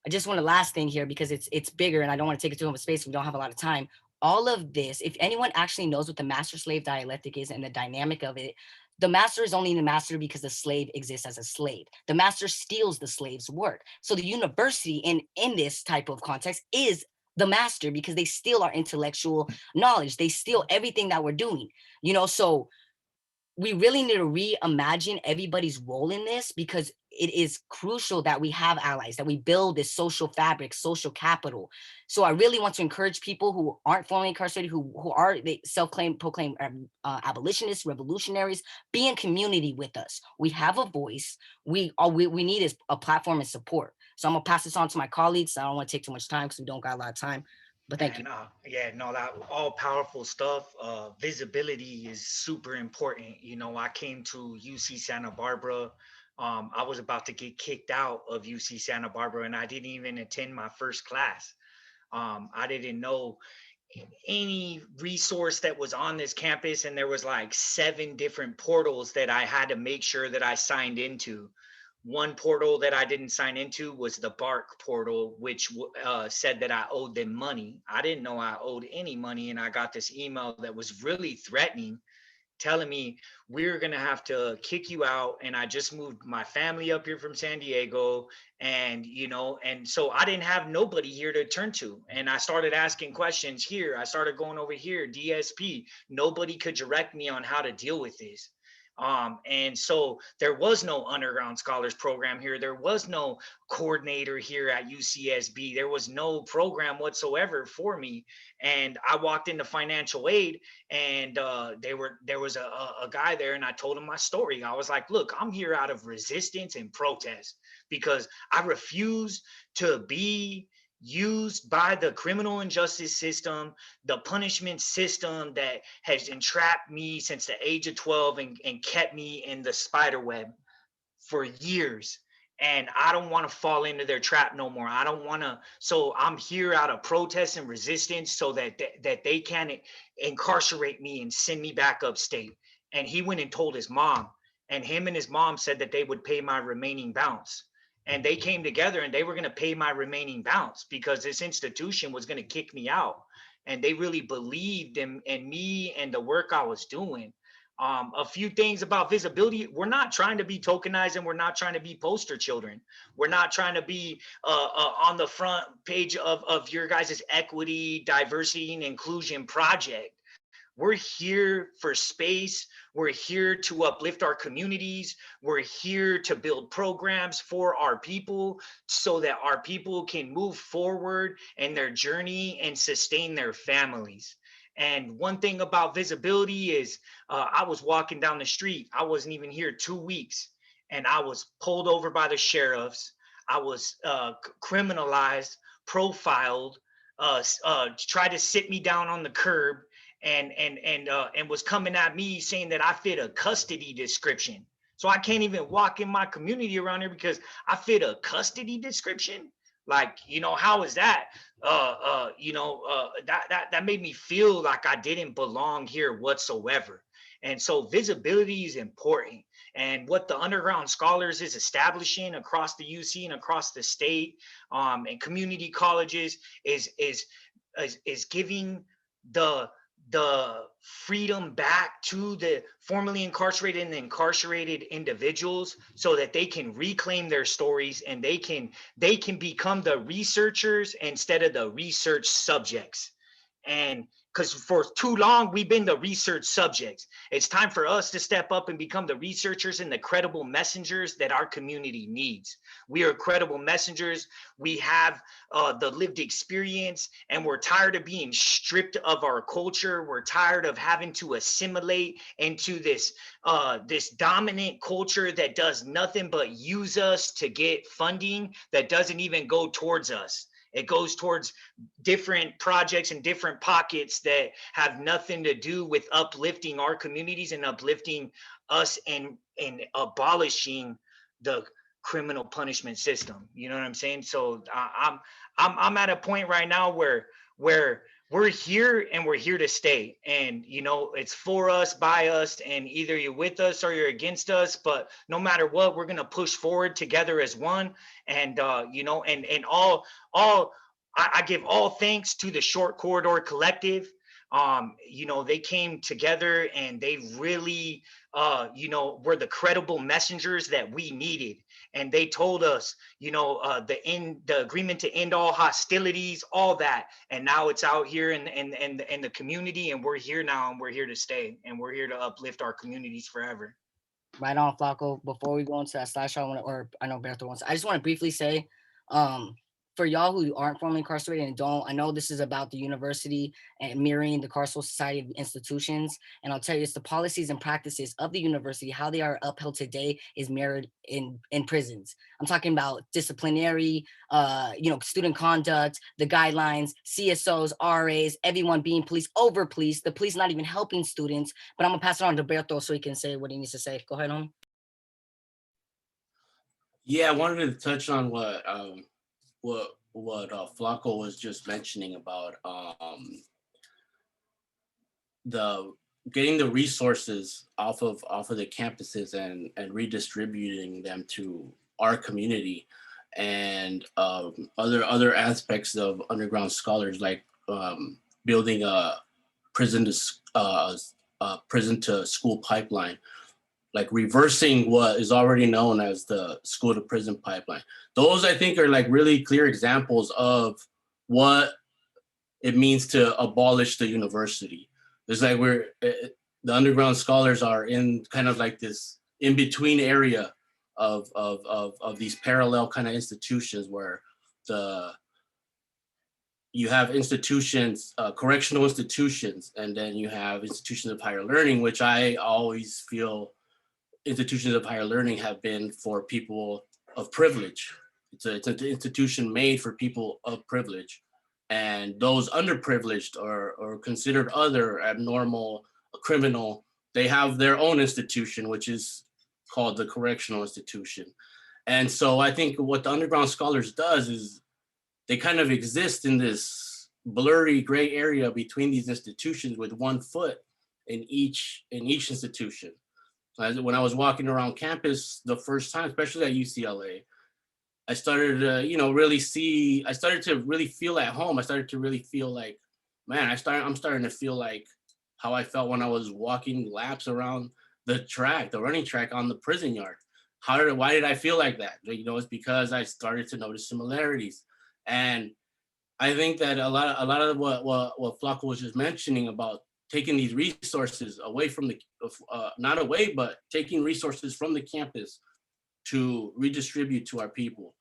I just want to last thing here because it's bigger and I don't want to take it too much space. We don't have a lot of time. All of this, if anyone actually knows what the master-slave dialectic is and the dynamic of it, the master is only the master because the slave exists as a slave. The master steals the slave's work. So the university in this type of context is the master because they steal our intellectual knowledge. They steal everything that we're doing, so we really need to reimagine everybody's role in this because it is crucial that we have allies, that we build this social fabric, social capital. So I really want to encourage people who aren't formerly incarcerated, who are they proclaimed abolitionists, revolutionaries, be in community with us. We have a voice. All we need is a platform and support. So I'm gonna pass this on to my colleagues. I don't want to take too much time because we don't got a lot of time. But thank you.
And yeah, no, that all powerful stuff. Visibility is super important. You know, I came to UC Santa Barbara. I was about to get kicked out of UC Santa Barbara, and I didn't even attend my first class. I didn't know any resource that was on this campus, and there was like 7 different portals that I had to make sure that I signed into. One portal that I didn't sign into was the Bark portal, which said that I owed them money. I didn't know I owed any money, and I got this email that was really threatening, telling me we're going to have to kick you out, and I just moved my family up here from San Diego, and and so I didn't have nobody here to turn to, and I started asking questions here. I started going over here, DSP. Nobody could direct me on how to deal with this. And so there was no underground scholars program here. There was no coordinator here at UCSB. There was no program whatsoever for me. And I walked into financial aid, and there was a guy there, and I told him my story. I was like, look, I'm here out of resistance and protest because I refuse to be used by the criminal injustice system, the punishment system that has entrapped me since the age of 12 and kept me in the spider web for years. And I don't want to fall into their trap no more. I don't want to. So I'm here out of protest and resistance so that they can incarcerate me and send me back upstate. And he went and told his mom, and him and his mom said that they would pay my remaining bounce. And they came together, and they were going to pay my remaining bounce because this institution was going to kick me out. And they really believed in me and the work I was doing. A few things about visibility. We're not trying to be tokenized, and we're not trying to be poster children. We're not trying to be on the front page of your guys' equity, diversity, and inclusion project. We're here for space. We're here to uplift our communities. We're here to build programs for our people so that our people can move forward in their journey and sustain their families. And one thing about visibility is I was walking down the street. I wasn't even here 2 weeks, and I was pulled over by the sheriffs. I was criminalized, profiled, tried to sit me down on the curb, and was coming at me saying that I fit a custody description. So I can't even walk in my community around here because I fit a custody description. Like, how is that? That made me feel like I didn't belong here whatsoever. And so visibility is important. And what the Underground Scholars is establishing across the UC and across the state, and community colleges is giving the freedom back to the formerly incarcerated and incarcerated individuals so that they can reclaim their stories, and they can become the researchers instead of the research subjects. And because for too long we've been the research subjects, it's time for us to step up and become the researchers and the credible messengers that our community needs. We are credible messengers. We have the lived experience, and we're tired of being stripped of our culture. We're tired of having to assimilate into this dominant culture that does nothing but use us to get funding that doesn't even go towards us. It goes towards different projects and different pockets that have nothing to do with uplifting our communities and uplifting us and abolishing the criminal punishment system. You know what I'm saying? So I'm at a point right now where we're here, and we're here to stay. And it's for us, by us, and either you're with us or you're against us. But no matter what, we're gonna push forward together as one. And I give all thanks to the Short Corridor Collective. They came together, and they really were the credible messengers that we needed. And they told us, the agreement to end all hostilities, all that. And now it's out here in the community, and we're here now, and we're here to stay, and we're here to uplift our communities forever.
Right on, Flaco. Before we go into that slideshow, I know Bertha wants. I just want to briefly say, for y'all who aren't formally incarcerated and don't, I know this is about the university and mirroring the carceral society of institutions. And I'll tell you, it's the policies and practices of the university, how they are upheld today is mirrored in prisons. I'm talking about disciplinary, student conduct, the guidelines, CSOs, RAs, everyone being policed, over policed, the police not even helping students. But I'm gonna pass it on to Alberto so he can say what he needs to say. Go ahead, home.
Yeah, I wanted to touch on what Flaco was just mentioning about the getting the resources off of the campuses and redistributing them to our community, and other aspects of underground scholars, like building a prison to school pipeline, like reversing what is already known as the school to prison pipeline. Those, I think, are like really clear examples of what it means to abolish the university. It's like the underground scholars are in kind of like this in-between area of these parallel kind of institutions, where you have institutions, correctional institutions, and then you have institutions of higher learning, which I always feel institutions of higher learning have been for people of privilege. It's an institution made for people of privilege, and those underprivileged or considered other, abnormal, criminal, they have their own institution, which is called the correctional institution. And so I think what the underground scholars does is they kind of exist in this blurry gray area between these institutions, with one foot in each institution. When I was walking around campus the first time, especially at UCLA, I started to, I started to really feel at home. I started to really feel like, man, I'm starting to feel like how I felt when I was walking laps around the running track on the prison yard. Why did I feel like that? It's because I started to notice similarities. And I think that a lot of what Flaco was just mentioning about taking these resources away from not away, but taking resources from the campus to redistribute to our people,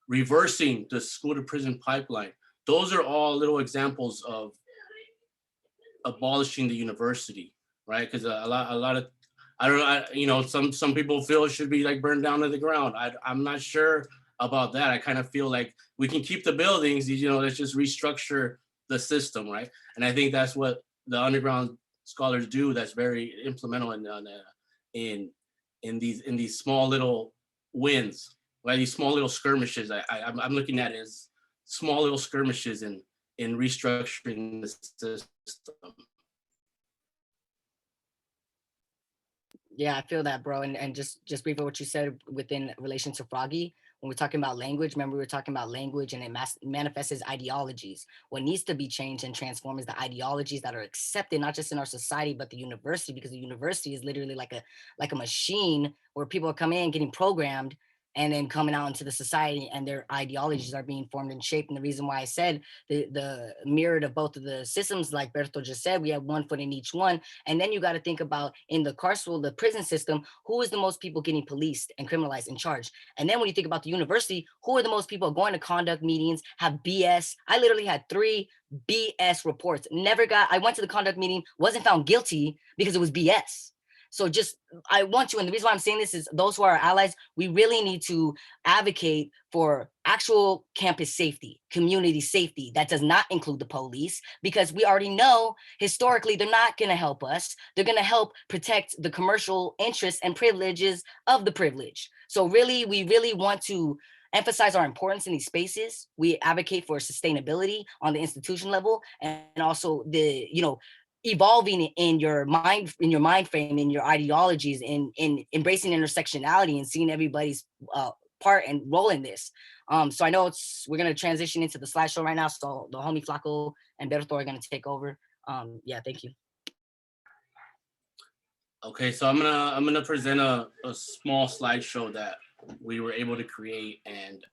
reversing the school to prison pipeline. Those are all little examples of abolishing the university, right? Because a lot of, I don't know, some people feel it should be like burned down to the ground. I'm not sure about that. I kind of feel like we can keep the buildings, let's just restructure the system, right? And I think that's what the underground scholars do. That's very implemental in these small little wins, right? These small little skirmishes. I'm looking at it as small little skirmishes in restructuring the system.
Yeah, I feel that, bro. And just briefly what you said within relation to Froggy, when we're talking about language, remember we were talking about language and it manifests as ideologies. What needs to be changed and transformed is the ideologies that are accepted, not just in our society, but the university, because the university is literally like a machine where people are coming in, getting programmed, and then coming out into the society, and their ideologies are being formed and shaped. And the reason why I said the mirror of both of the systems, like Berto just said, we have one foot in each one. And then you got to think about in the the prison system, who is the most people getting policed and criminalized and charged? And then when you think about the university, who are the most people going to conduct meetings, have BS? I literally had 3 BS reports. I went to the conduct meeting, wasn't found guilty because it was BS. So I want you, and the reason why I'm saying this is those who are our allies, we really need to advocate for actual campus safety, community safety. That does not include the police, because we already know historically they're not going to help us. They're going to help protect the commercial interests and privileges of the privileged. So really, we really want to emphasize our importance in these spaces. We advocate for sustainability on the institution level, and also the, evolving in your mind frame, in your ideologies, in embracing intersectionality and seeing everybody's part and role in this. So I know we're gonna transition into the slideshow right now. So the homie Flaco and Berto are gonna take over. Yeah, thank you.
Okay, so I'm gonna present a small slideshow that we were able to create, and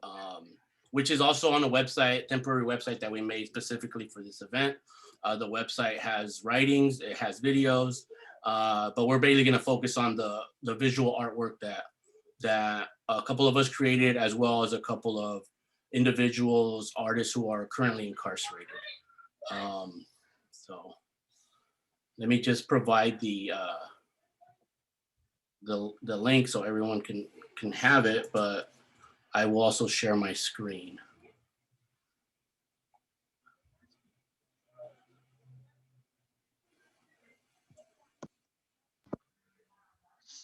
which is also on a website, temporary website that we made specifically for this event. The website has writings, it has videos, but we're basically going to focus on the visual artwork that a couple of us created, as well as a couple of individuals, artists who are currently incarcerated. So let me just provide the link so everyone can have it, but I will also share my screen.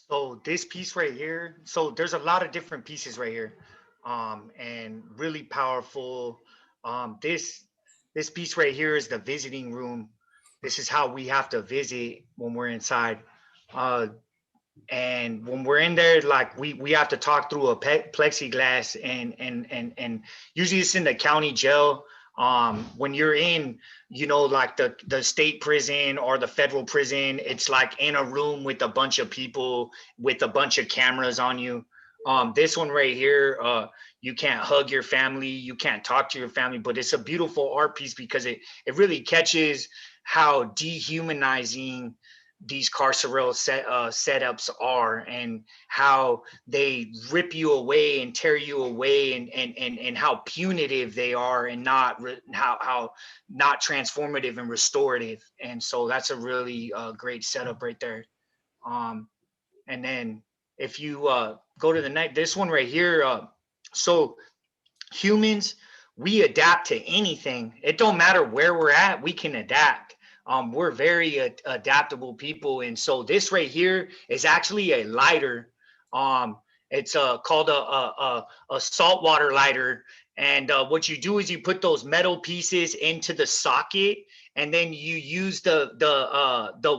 So this piece right here, so there's a lot of different pieces right here, and really powerful. This piece right here is the visiting room. This is how we have to visit when we're inside. And when we're in there, like we have to talk through a plexiglass, and usually it's in the county jail. When you're in, like the state prison or the federal prison, it's like in a room with a bunch of people with a bunch of cameras on you. This one right here, you can't hug your family, you can't talk to your family, but it's a beautiful art piece because it really catches how dehumanizing these carceral setups are, and how they rip you away and tear you away, and how punitive they are, and how not transformative and restorative. And so that's a really great setup right there. And then if you go to the next, this one right here, so humans, we adapt to anything. It don't matter where we're at, we can adapt. We're very adaptable people. And so this right here is actually a lighter. It's called a saltwater lighter. And what you do is you put those metal pieces into the socket, and then you use the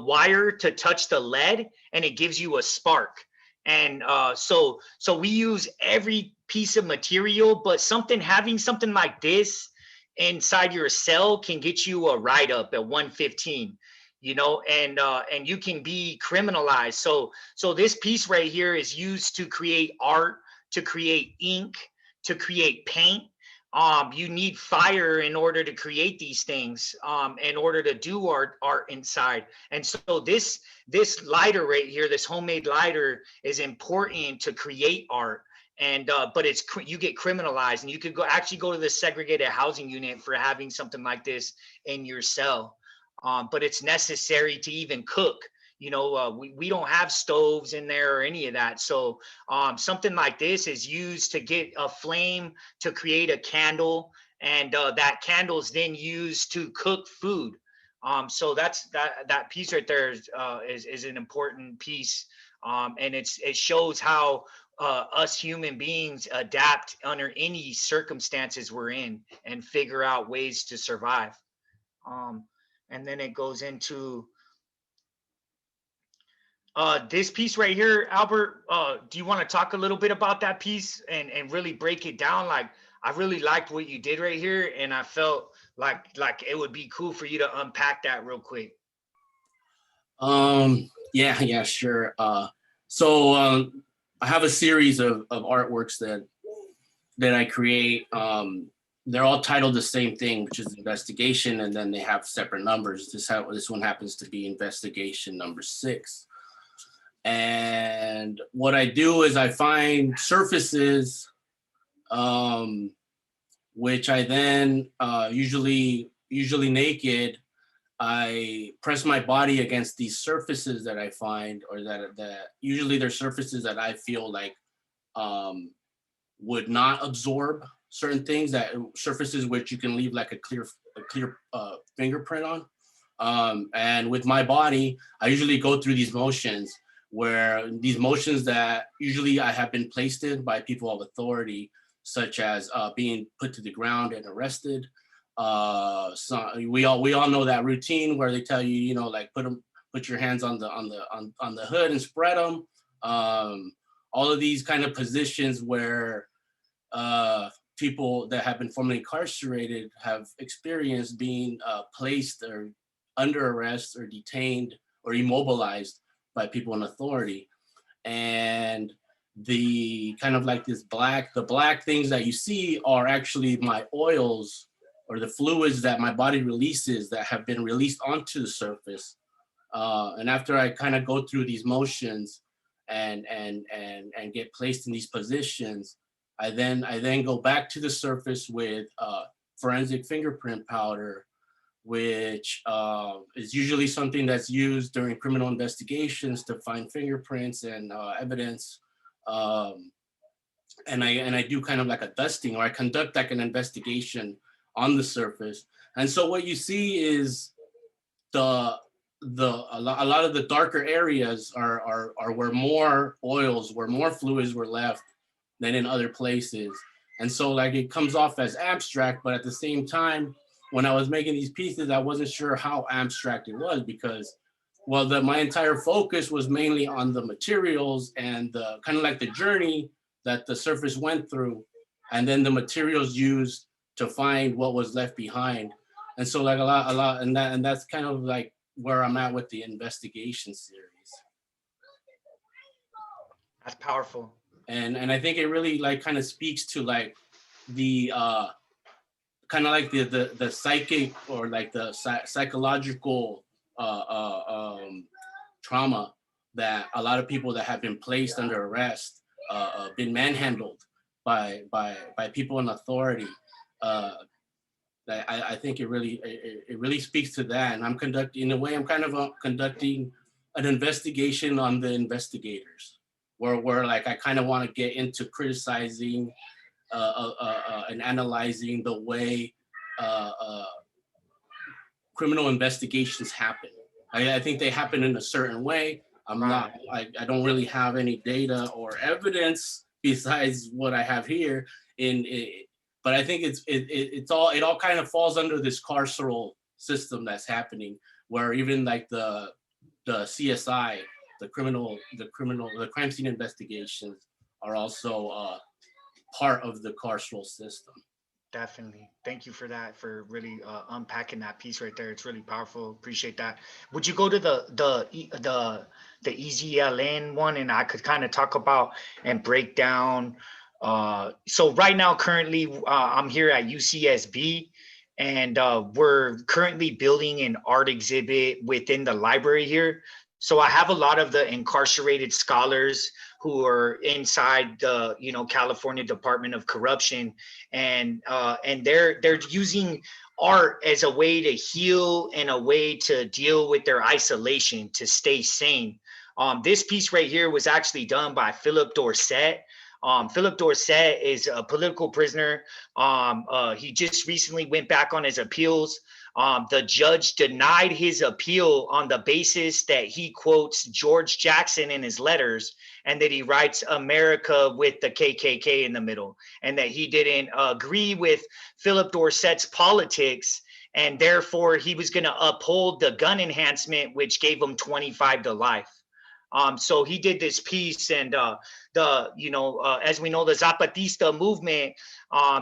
wire to touch the lead, and it gives you a spark. And so we use every piece of material, but having something like this inside your cell can get you a write-up at 115, and you can be criminalized. So this piece right here is used to create art, to create ink, to create paint. You need fire in order to create these things, in order to do art inside. And so this lighter right here, this homemade lighter, is important to create art. And but you get criminalized, and you could actually go to the segregated housing unit for having something like this in your cell. But it's necessary to even cook. We don't have stoves in there or any of that. So something like this is used to get a flame to create a candle, and that candle is then used to cook food. So that piece right there is an important piece, and it shows how us human beings adapt under any circumstances we're in and figure out ways to survive. And then it goes into this piece right here. Albert, do you want to talk a little bit about that piece and really break it down? Like, I really liked what you did right here, and I felt like it would be cool for you to unpack that real quick.
Yeah, sure. So I have a series of artworks that I create. They're all titled the same thing, which is investigation, and then they have separate numbers. This one happens to be investigation number 6. And what I do is I find surfaces, which I then usually naked, I press my body against these surfaces that I find, or that usually they're surfaces that I feel like would not absorb certain things, that surfaces which you can leave like a clear fingerprint on. And with my body, I usually go through these motions that usually I have been placed in by people of authority, such as being put to the ground and arrested. So we all know that routine where they tell you, like put your hands on the hood and spread them. All of these kind of positions where people that have been formerly incarcerated have experienced being placed or under arrest or detained or immobilized by people in authority. And the kind of like the black things that you see are actually my oils, or the fluids that my body releases that have been released onto the surface. And after I kind of go through these motions and get placed in these positions, I then go back to the surface with forensic fingerprint powder, which is usually something that's used during criminal investigations to find fingerprints and evidence. And I do kind of like a dusting, or I conduct like an investigation on the surface. And so what you see is a lot of the darker areas are where more oils, where more fluids were left than in other places. And so like it comes off as abstract, but at the same time, when I was making these pieces, I wasn't sure how abstract it was, because, well, my entire focus was mainly on the materials and the kind of like the journey that the surface went through, and then the materials used to find what was left behind. And so like a lot, and that's kind of like where I'm at with the investigation series.
That's powerful.
And I think it really like kind of speaks to like the kind of like the psychic, or like the psychological trauma that a lot of people that have been placed under arrest, been manhandled by people in authority. I think it really speaks to that. And I'm conducting an investigation on the investigators, where like I kind of want to get into criticizing and analyzing the way criminal investigations happen. I think they happen in a certain way. I don't really have any data or evidence besides what I have here but I think it all kind of falls under this carceral system that's happening, where even like the CSI, the crime scene investigations are also part of the carceral system.
Definitely. Thank you for that, for really unpacking that piece right there. It's really powerful. Appreciate that. Would you go to the EZLN one, and I could kind of talk about and break down. So right now, currently, I'm here at UCSB, and we're currently building an art exhibit within the library here. So I have a lot of the incarcerated scholars who are inside the, California Department of Corruption, and they're using art as a way to heal and a way to deal with their isolation, to stay sane. This piece right here was actually done by Philip Dorset. Philip Dorset is a political prisoner. He just recently went back on his appeals. The judge denied his appeal on the basis that he quotes George Jackson in his letters, and that he writes America with the KKK in the middle, and that he didn't agree with Philip Dorset's politics, and therefore he was going to uphold the gun enhancement, which gave him 25 to life. So he did this piece, and as we know, the Zapatista movement,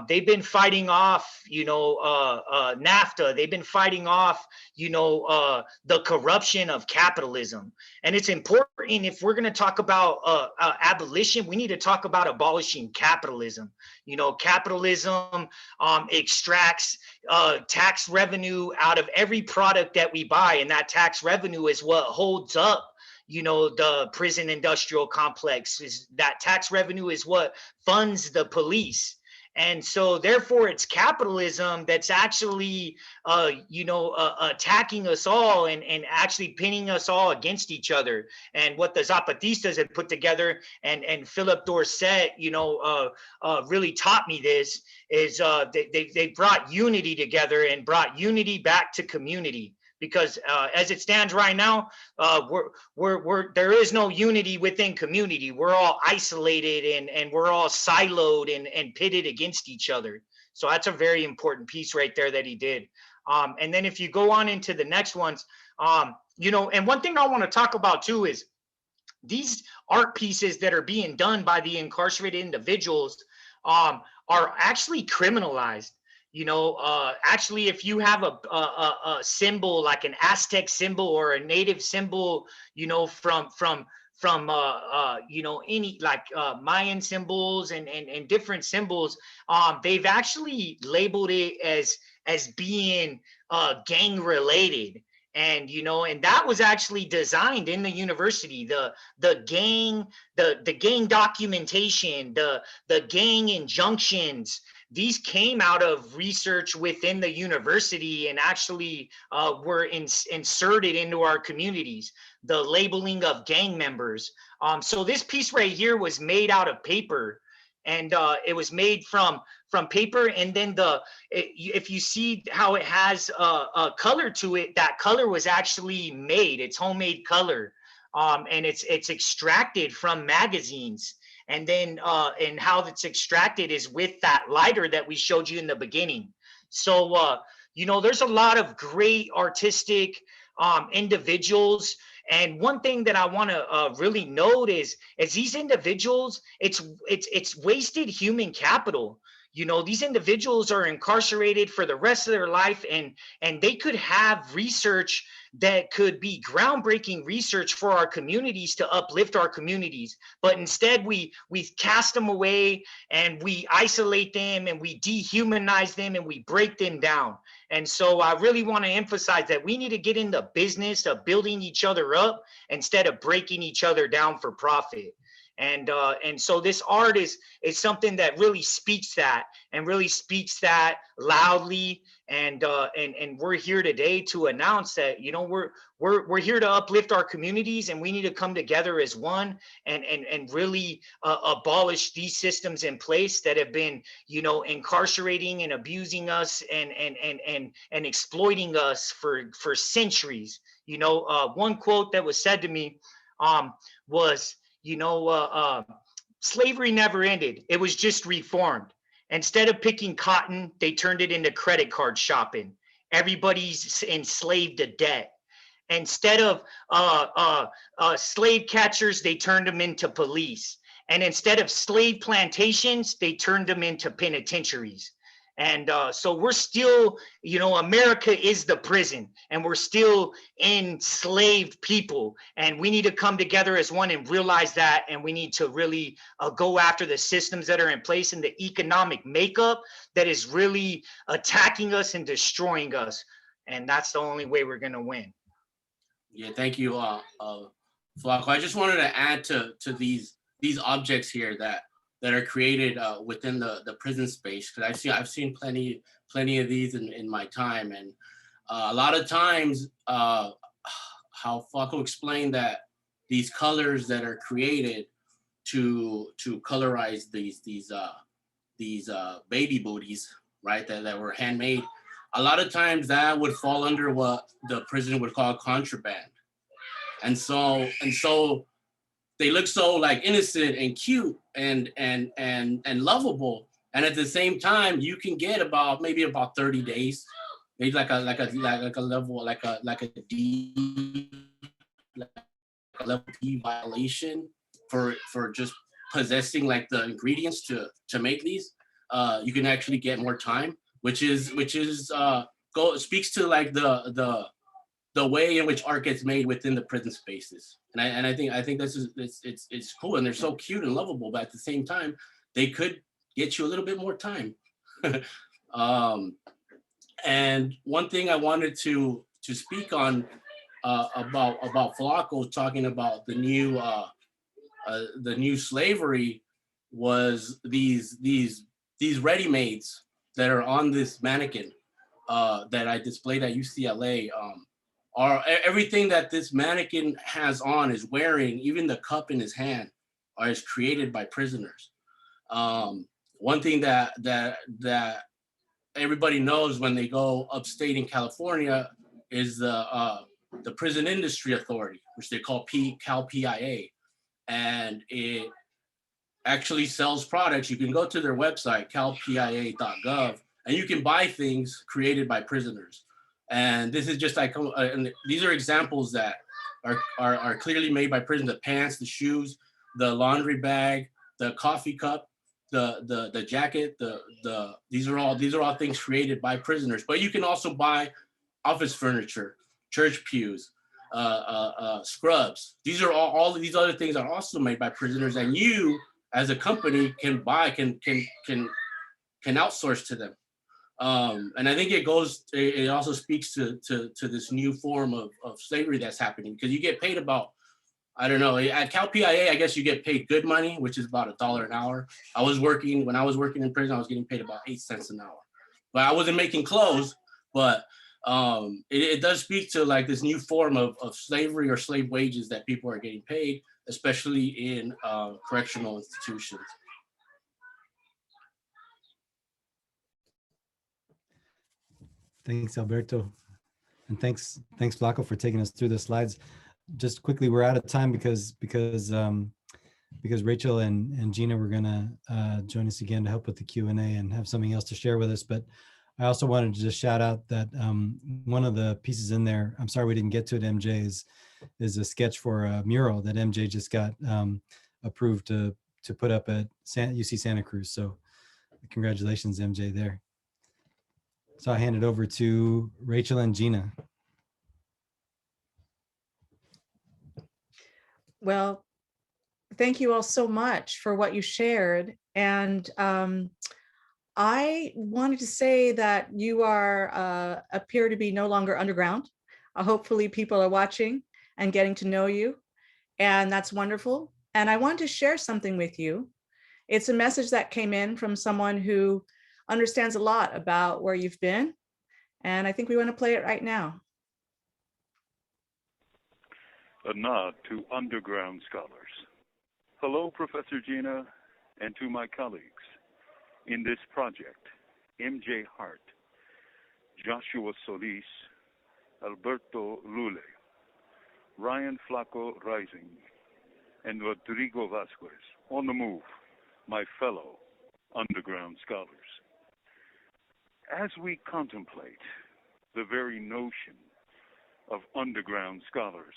they've been fighting off, NAFTA. They've been fighting off, the corruption of capitalism. And it's important, if we're going to talk about abolition, we need to talk about abolishing capitalism. Capitalism extracts tax revenue out of every product that we buy, and that tax revenue is what holds up the prison industrial complex. Is that tax revenue is what funds the police. And so therefore it's capitalism that's actually attacking us all, and actually pinning us all against each other. And what the Zapatistas had put together, and Philip Dorset really taught me this, is they brought unity together, and brought unity back to community. Because as it stands right now, there is no unity within community. We're all isolated, and we're all siloed and pitted against each other. So that's a very important piece right there that he did. And then if you go on into the next ones, and one thing I want to talk about too is these art pieces that are being done by the incarcerated individuals are actually criminalized. Actually, if you have a symbol like an Aztec symbol or a native symbol, from any like Mayan symbols and different symbols, they've actually labeled it as being gang related. And and that was actually designed in the university. The gang, the gang documentation, the gang injunctions, these came out of research within the university and actually were inserted into our communities. The labeling of gang members. So this piece right here was made out of paper, and it was made from paper. And then if you see how it has a color to it, that color was actually made. It's homemade color, and it's extracted from magazines. And then and how it's extracted is with that lighter that we showed you in the beginning. So there's a lot of great artistic individuals. And one thing that I want to really note is these individuals, it's wasted human capital. These individuals are incarcerated for the rest of their life, and they could have research that could be groundbreaking research for our communities to uplift our communities. But instead we cast them away, and we isolate them, and we dehumanize them, and we break them down. And so I really want to emphasize that we need to get in the business of building each other up instead of breaking each other down for profit. And so this art is something that really speaks that, and really speaks that loudly. And we're here today to announce that we're here to uplift our communities, and we need to come together as one, and really abolish these systems in place that have been incarcerating and abusing us and exploiting us for centuries. One quote that was said to me was, slavery never ended. It was just reformed. Instead of picking cotton, they turned it into credit card shopping. Everybody's enslaved to debt. Instead of slave catchers, they turned them into police. And instead of slave plantations, they turned them into penitentiaries. And so we're still, America is the prison, and we're still enslaved people. And we need to come together as one and realize that. And we need to really go after the systems that are in place and the economic makeup that is really attacking us and destroying us. And that's the only way we're going to win.
Yeah, thank you, Flaco. I just wanted to add to these objects here that are created within the prison space, because I've seen plenty of these in my time. And a lot of times, how Flaco explained that these colors that are created to colorize these baby booties, right, that were handmade, a lot of times that would fall under what the prison would call contraband. And so they look so like innocent and cute and lovable, and at the same time you can get maybe about 30 days, maybe like a level like a level D violation for just possessing like the ingredients to make these. You can actually get more time, which speaks to like the way in which art gets made within the prison spaces. And I think this is it's cool, and they're so cute and lovable, but at the same time, they could get you a little bit more time. And one thing I wanted to speak on about Flaco talking about the new slavery was these ready-mades that are on this mannequin that I displayed at UCLA. Everything that this mannequin has on is wearing, even the cup in his hand, is created by prisoners. One thing that everybody knows when they go upstate in California is the Prison Industry Authority, which they call CalPIA, and it actually sells products. You can go to their website, calpia.gov, and you can buy things created by prisoners. And this is just like, and these are examples that are clearly made by prison. The pants, the shoes, the laundry bag, the coffee cup, the jacket, these are all things created by prisoners. But you can also buy office furniture, church pews, scrubs. These are all of these other things are also made by prisoners, and you as a company can outsource to them. And I think it also speaks to this new form of slavery that's happening, because you get paid about, I don't know, at Cal PIA, I guess you get paid good money, which is about $1 an hour. When I was working in prison, I was getting paid about 8 cents an hour, but I wasn't making clothes. But it does speak to like this new form of slavery or slave wages that people are getting paid, especially in correctional institutions.
Thanks, Alberto. And thanks Flaco for taking us through the slides. Just quickly, we're out of time because Rachel and Gina were gonna join us again to help with the Q&A and have something else to share with us. But I also wanted to just shout out that one of the pieces in there, I'm sorry we didn't get to it, MJ, is a sketch for a mural that MJ just got approved to put up at UC Santa Cruz. So congratulations, MJ, there. So I hand it over to Rachel and Gina.
Well, thank you all so much for what you shared. And I wanted to say that you appear to be no longer underground. Hopefully people are watching and getting to know you, and that's wonderful. And I wanted to share something with you. It's a message that came in from someone who understands a lot about where you've been, and I think we want to play it right now.
A nod to underground scholars. Hello, Professor Gina, and to my colleagues in this project, MJ Hart, Joshua Solis, Alberto Lule, Ryan Flaco Rising, and Rodrigo Vazquez. On the move, my fellow underground scholars. As we contemplate the very notion of underground scholars,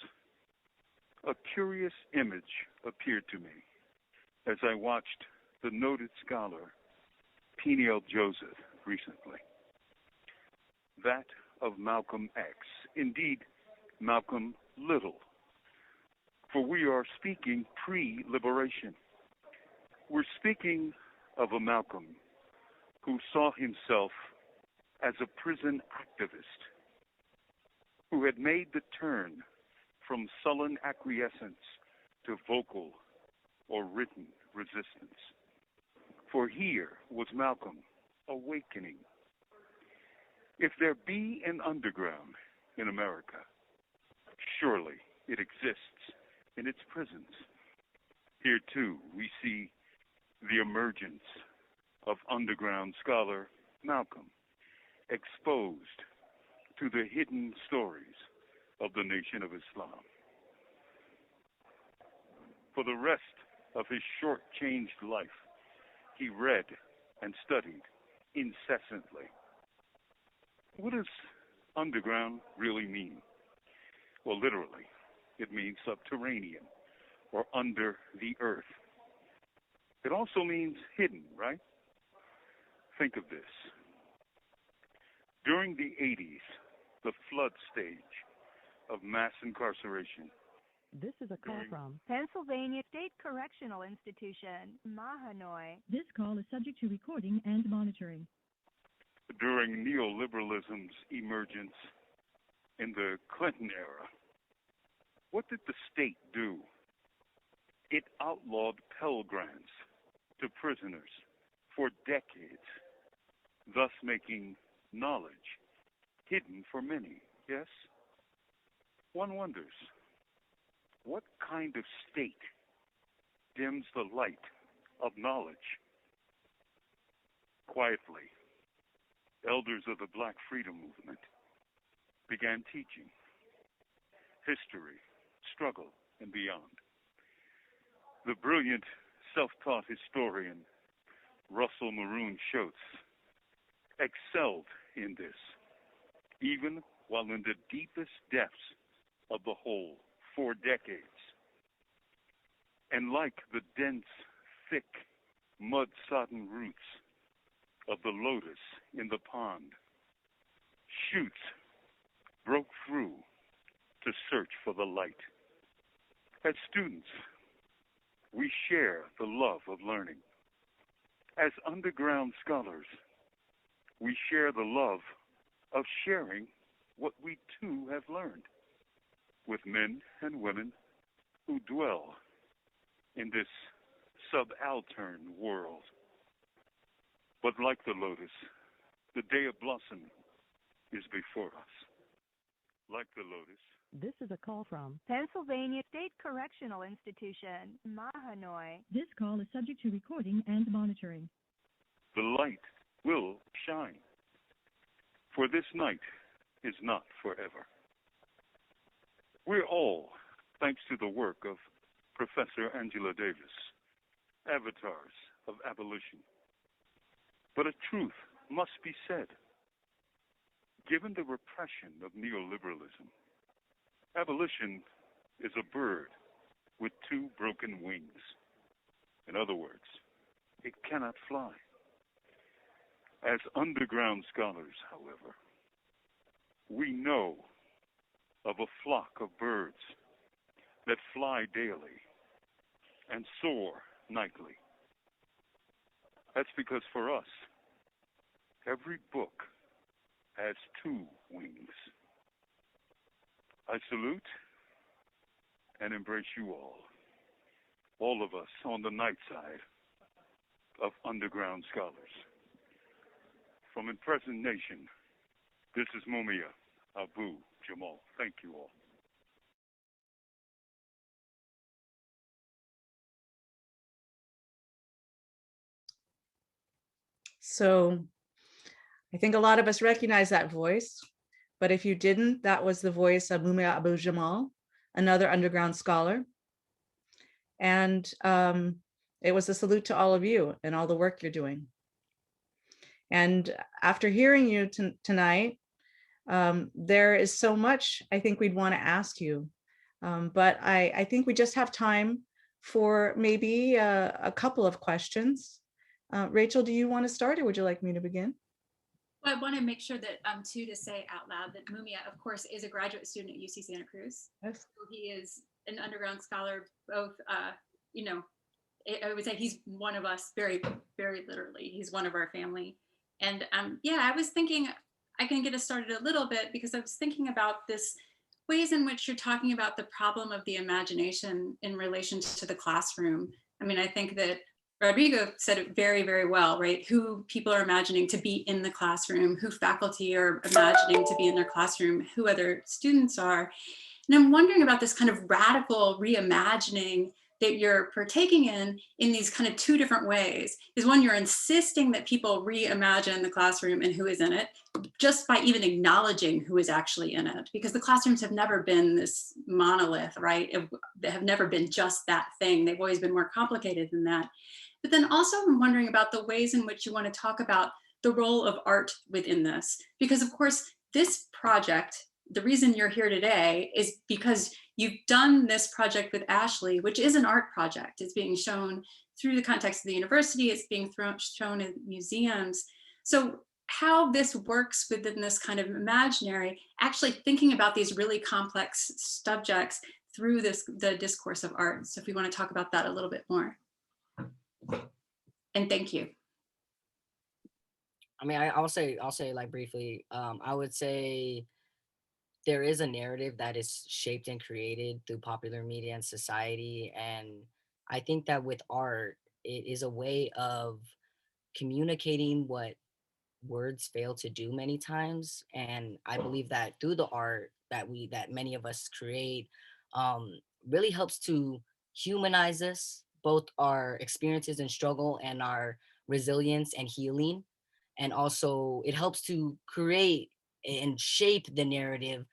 a curious image appeared to me as I watched the noted scholar Peniel Joseph recently. That of Malcolm X, indeed Malcolm Little, for we are speaking pre-liberation. We're speaking of a Malcolm who saw himself as a prison activist, who had made the turn from sullen acquiescence to vocal or written resistance. For here was Malcolm awakening. If there be an underground in America, surely it exists in its prisons. Here too we see the emergence of underground scholar Malcolm, exposed to the hidden stories of the Nation of Islam. For the rest of his short-changed life, he read and studied incessantly. What does underground really mean? Well, literally, it means subterranean or under the earth. It also means hidden, right? Think of this. During the 80s, the flood stage of mass incarceration.
This is a call from Pennsylvania State Correctional Institution, Mahanoy. This call is subject to recording and monitoring.
During neoliberalism's emergence in the Clinton era, what did the state do? It outlawed Pell Grants to prisoners for decades, thus making knowledge hidden for many, yes? One wonders, what kind of state dims the light of knowledge? Quietly, elders of the Black Freedom Movement began teaching history, struggle, and beyond. The brilliant self-taught historian Russell Maroon Shoatz excelled in this, even while in the deepest depths of the hole for decades. And like the dense, thick, mud-sodden roots of the lotus in the pond, shoots broke through to search for the light. As students, we share the love of learning. As underground scholars, we share the love of sharing what we too have learned with men and women who dwell in this subaltern world. But like the lotus, the day of blossom is before us. Like the lotus.
This is a call from Pennsylvania State Correctional Institution, Mahanoy. This call is subject to recording and monitoring.
The light will shine. For this night is not forever. We're all, thanks to the work of Professor Angela Davis, avatars of abolition. But a truth must be said. Given the repression of neoliberalism, abolition is a bird with two broken wings. In other words, it cannot fly. As underground scholars, however, we know of a flock of birds that fly daily and soar nightly. That's because for us, every book has two wings. I salute and embrace you all of us on the night side of underground scholars. From Impressive Nation, this is Mumia Abu Jamal. Thank you all.
So I think a lot of us recognize that voice, but if you didn't, that was the voice of Mumia Abu Jamal, another underground scholar. And it was a salute to all of you and all the work you're doing. And after hearing you tonight, there is so much I think we'd want to ask you, but I think we just have time for maybe a couple of questions. Rachel, do you want to start or would you like me to begin?
Well, I want to make sure that too, to say out loud that Mumia, of course, is a graduate student at UC Santa Cruz.
Yes.
So he is an underground scholar, both, you know, I would say he's one of us, very, very literally. He's one of our family. And yeah, I was thinking, I can get us started a little bit because I was thinking about this ways in which you're talking about the problem of the imagination in relation to the classroom. I mean, I think that Rodrigo said it very, very well, right? Who people are imagining to be in the classroom, who faculty are imagining to be in their classroom, who other students are. And I'm wondering about this kind of radical reimagining that you're partaking in these kind of two different ways. Is one, you're insisting that people reimagine the classroom and who is in it, just by even acknowledging who is actually in it, because the classrooms have never been this monolith, right? They have never been just that thing. They've always been more complicated than that. But then also I'm wondering about the ways in which you want to talk about the role of art within this, because of course, this project, the reason you're here today is because you've done this project with Ashley, which is an art project. It's being shown through the context of the university. It's being shown in museums. So how this works within this kind of imaginary, actually thinking about these really complex subjects through the discourse of art. So if we want to talk about that a little bit more. And thank you.
I mean, I'll say like briefly, I would say there is a narrative that is shaped and created through popular media and society. And I think that with art, it is a way of communicating what words fail to do many times. And I believe that through the art that many of us create, really helps to humanize us, both our experiences and struggle and our resilience and healing. And also it helps to create and shape the narrative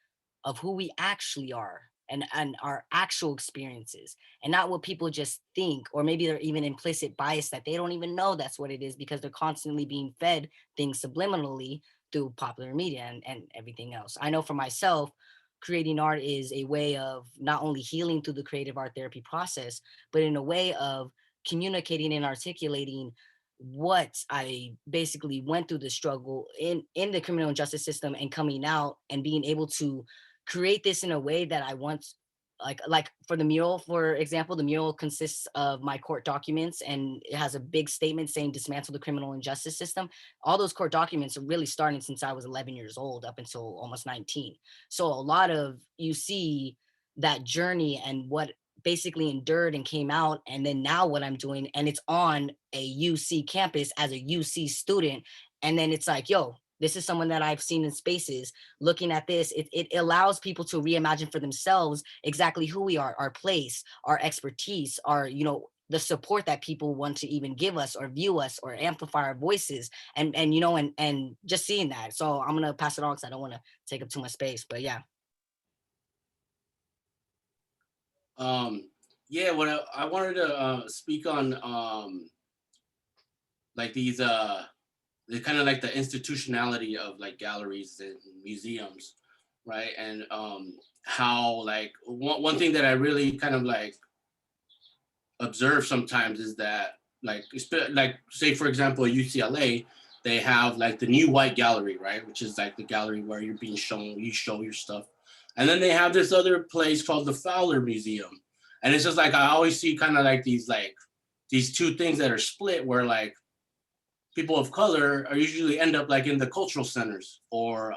of who we actually are and our actual experiences, and not what people just think, or maybe they're even implicit bias that they don't even know that's what it is because they're constantly being fed things subliminally through popular media and everything else. I know for myself, creating art is a way of not only healing through the creative art therapy process, but in a way of communicating and articulating what I basically went through the struggle in the criminal justice system and coming out and being able to create this in a way that I once like for the mural, for example, the mural consists of my court documents, and it has a big statement saying dismantle the criminal injustice system. All those court documents are really starting since I was 11 years old up until almost 19. So a lot of, you see that journey and what basically endured and came out, and then now what I'm doing, and it's on a UC campus as a UC student. And then it's like, yo, this is someone that I've seen in spaces. Looking at this, it allows people to reimagine for themselves exactly who we are, our place, our expertise, our, you know, the support that people want to even give us or view us or amplify our voices, and you know, and just seeing that. So I'm gonna pass it on because I don't want to take up too much space, but yeah.
Yeah, what I wanted to speak on, like these the kind of like the institutionality of like galleries and museums, right? And how like one thing that I really kind of like observe sometimes is that like say for example UCLA, they have like the New White Gallery, right? Which is like the gallery where you're being shown, you show your stuff. And then they have this other place called the Fowler Museum. And it's just like I always see kind of like these two things that are split, where like people of color are usually end up like in the cultural centers or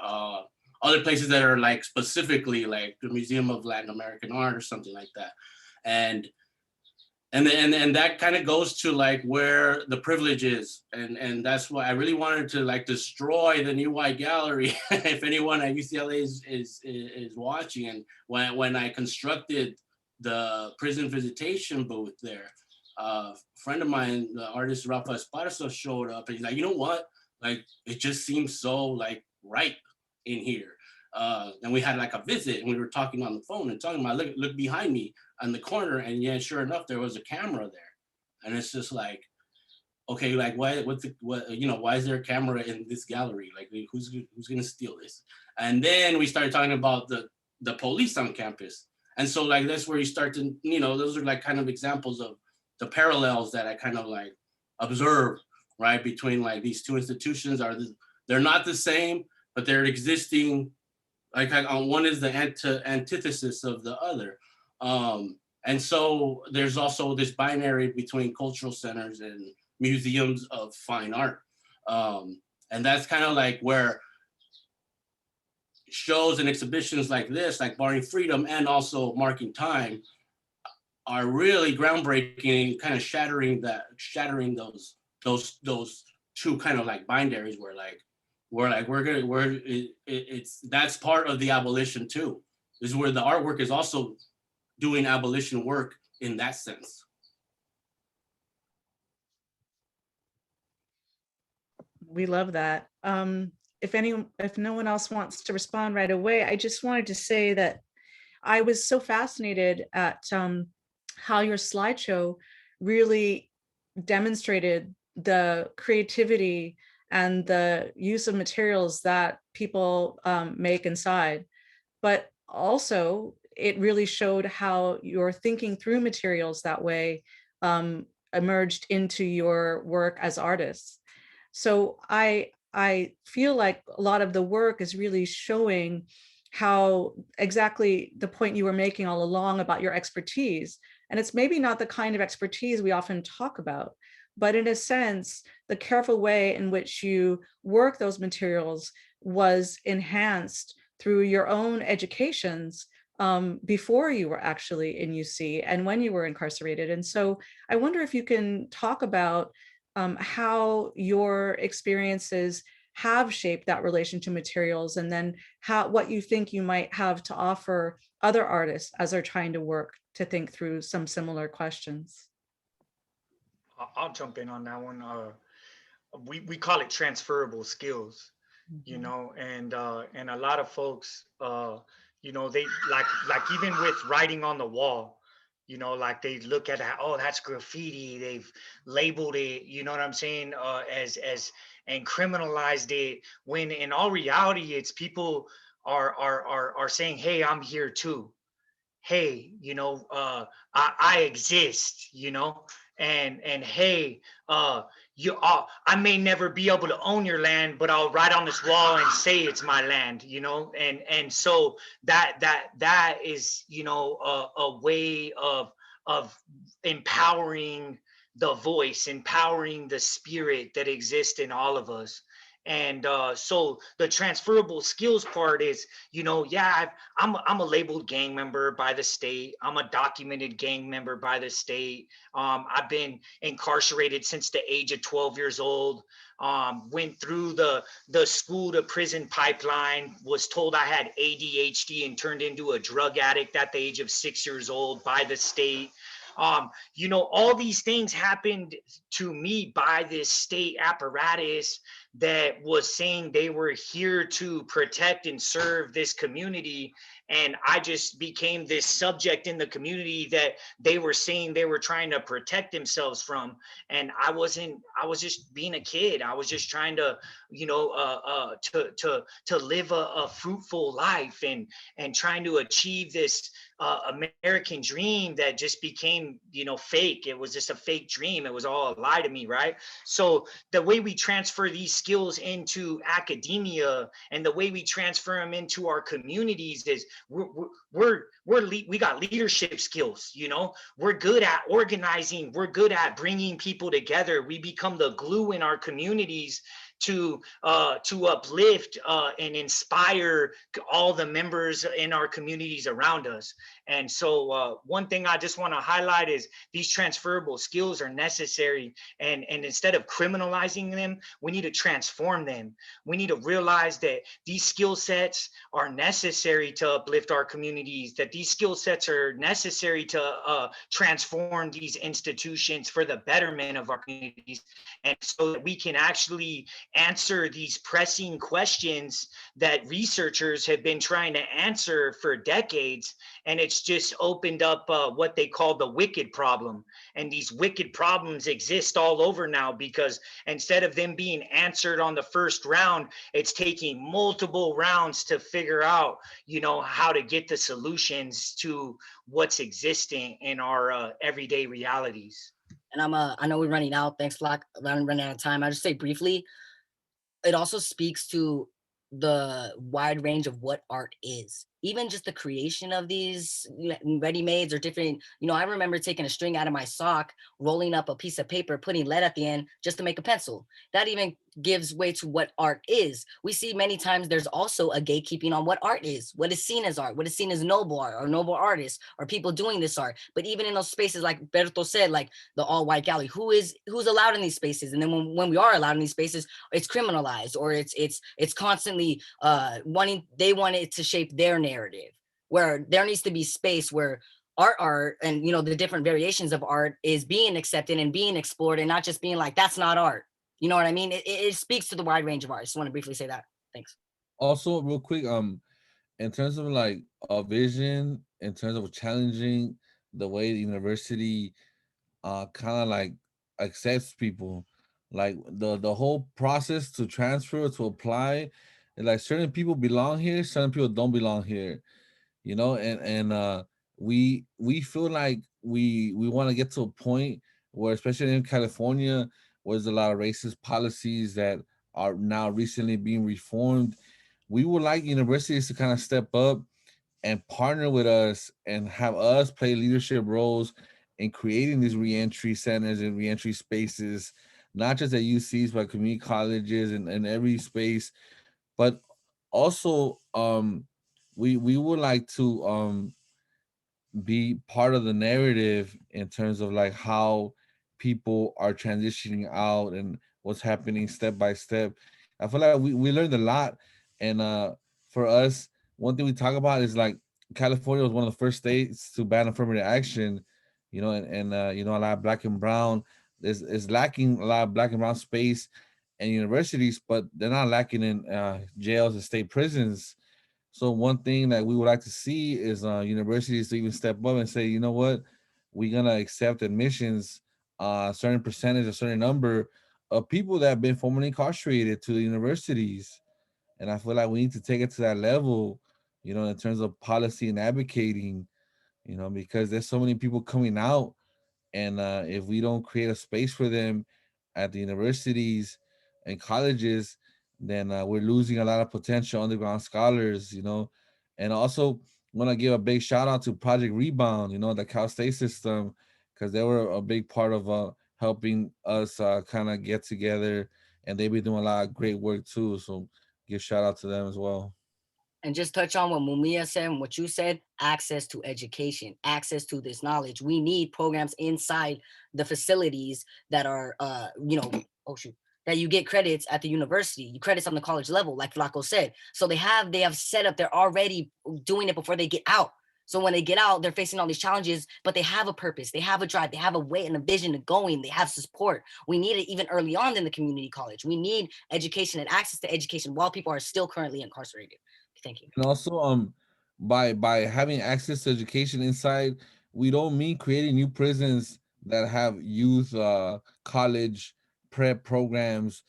other places that are like specifically like the Museum of Latin American Art or something like that. And that kind of goes to like where the privilege is. And that's why I really wanted to like destroy the New White Gallery. If anyone at UCLA is watching, and when I constructed the prison visitation booth there, a friend of mine, the artist Rafa Esparzo, showed up and he's like, you know what? Like, it just seems so like right in here. And we had like a visit and we were talking on the phone and talking about, look behind me on the corner. And yeah, sure enough, there was a camera there. And it's just like, okay, like why is there a camera in this gallery? Like who's gonna steal this? And then we started talking about the police on campus. And so like, that's where you start to, those are like kind of examples of the parallels that I kind of like observe, right, between like these two institutions. They're not the same, but they're existing. Like one is the antithesis of the other. And so there's also this binary between cultural centers and museums of fine art. And that's kind of like where shows and exhibitions like this, like Barring Freedom and also Marking Time, are really groundbreaking, kind of shattering those two kind of like binaries that's part of the abolition too. This is where the artwork is also doing abolition work in that sense.
We love that. If no one else wants to respond right away, I just wanted to say that I was so fascinated at how your slideshow really demonstrated the creativity and the use of materials that people make inside. But also, it really showed how your thinking through materials that way emerged into your work as artists. So I feel like a lot of the work is really showing how exactly the point you were making all along about your expertise. And it's maybe not the kind of expertise we often talk about, but in a sense, the careful way in which you work those materials was enhanced through your own educations before you were actually in UC and when you were incarcerated. And so I wonder if you can talk about how your experiences have shaped that relation to materials, and then what you think you might have to offer other artists as they're trying to work to think through some similar questions.
I'll jump in on that one. We call it transferable skills, and a lot of folks, they like even with writing on the wall, like they look at that, oh, that's graffiti. They've labeled it, you know what I'm saying, as and criminalized it. When in all reality, it's people are saying, hey, I'm here too. Hey, I exist, and hey, I may never be able to own your land, but I'll write on this wall and say it's my land, and so that is, a way of empowering the voice, empowering the spirit that exists in all of us. And so the transferable skills part is, yeah, I'm a labeled gang member by the state. I'm a documented gang member by the state. I've been incarcerated since the age of 12 years old. Went through the school to prison pipeline, was told I had ADHD and turned into a drug addict at the age of 6 years old by the state. All these things happened to me by this state apparatus that was saying they were here to protect and serve this community. And I just became this subject in the community that they were saying they were trying to protect themselves from. And I was just being a kid. I was just trying to, to live a fruitful life and trying to achieve this American dream that just became, fake. It was just a fake dream. It was all a lie to me, right? So the way we transfer these skills into academia and the way we transfer them into our communities is we got leadership skills. We're good at organizing. We're good at bringing people together. We become the glue in our communities to uplift and inspire all the members in our communities around us. And so one thing I just want to highlight is these transferable skills are necessary. And instead of criminalizing them, we need to transform them. We need to realize that these skill sets are necessary to uplift our communities, that these skill sets are necessary to transform these institutions for the betterment of our communities. And so that we can actually answer these pressing questions that researchers have been trying to answer for decades. And it's just opened up what they call the wicked problem. And these wicked problems exist all over now because instead of them being answered on the first round, it's taking multiple rounds to figure out, how to get the solutions to what's existing in our everyday realities.
And I know we're running out. Thanks, Flack. I'm running out of time. I'll just say briefly, it also speaks to the wide range of what art is. Even just the creation of these ready-mades or different, I remember taking a string out of my sock, rolling up a piece of paper, putting lead at the end just to make a pencil. That even gives way to what art is. We see many times there's also a gatekeeping on what art is, what is seen as art, what is seen as noble art or noble artists or people doing this art. But even in those spaces, like Berto said, like the all-white gallery, who's allowed in these spaces? And then when we are allowed in these spaces, it's criminalized or it's constantly they want it to shape their narrative, where there needs to be space where art and the different variations of art is being accepted and being explored and not just being like, that's not art. You know what I mean? It speaks to the wide range of art. I just want to briefly say that. Thanks.
Also, real quick, in terms of like a vision, in terms of challenging the way the university kind of like accepts people, like the whole process to transfer, to apply, and like certain people belong here, certain people don't belong here, and we feel like we want to get to a point where, especially in California, where there's a lot of racist policies that are now recently being reformed. We would like universities to kind of step up and partner with us and have us play leadership roles in creating these reentry centers and reentry spaces, not just at UCs, but community colleges and every space. But also, we would like to be part of the narrative in terms of like how people are transitioning out and what's happening step by step. I feel like we learned a lot. And for us, one thing we talk about is like California was one of the first states to ban affirmative action, and a lot of black and brown is lacking a lot of black and brown space and universities, but they're not lacking in jails and state prisons. So one thing that we would like to see is universities to even step up and say, you know what, we're gonna accept admissions, a certain percentage, a certain number of people that have been formerly incarcerated to the universities. And I feel like we need to take it to that level, in terms of policy and advocating, because there's so many people coming out And if we don't create a space for them at the universities and colleges, then we're losing a lot of potential underground scholars, you know. And also want to give a big shout out to Project Rebound, you know, the Cal State system, because they were a big part of helping us kind of get together, and they've been doing a lot of great work too. So give shout out to them as well.
And just touch on what Mumia said and what you said, access to education, access to this knowledge. We need programs inside the facilities that are, that you get credits at the university, you credits on the college level, like Flaco said. So they have set up, they're already doing it before they get out. So when they get out, they're facing all these challenges, but they have a purpose, they have a drive, they have a way and a vision of going, they have support. We need it even early on in the community college. We need education and access to education while people are still currently incarcerated. Thank you.
And also, by having access to education inside, we don't mean creating new prisons that have youth, college prep programs,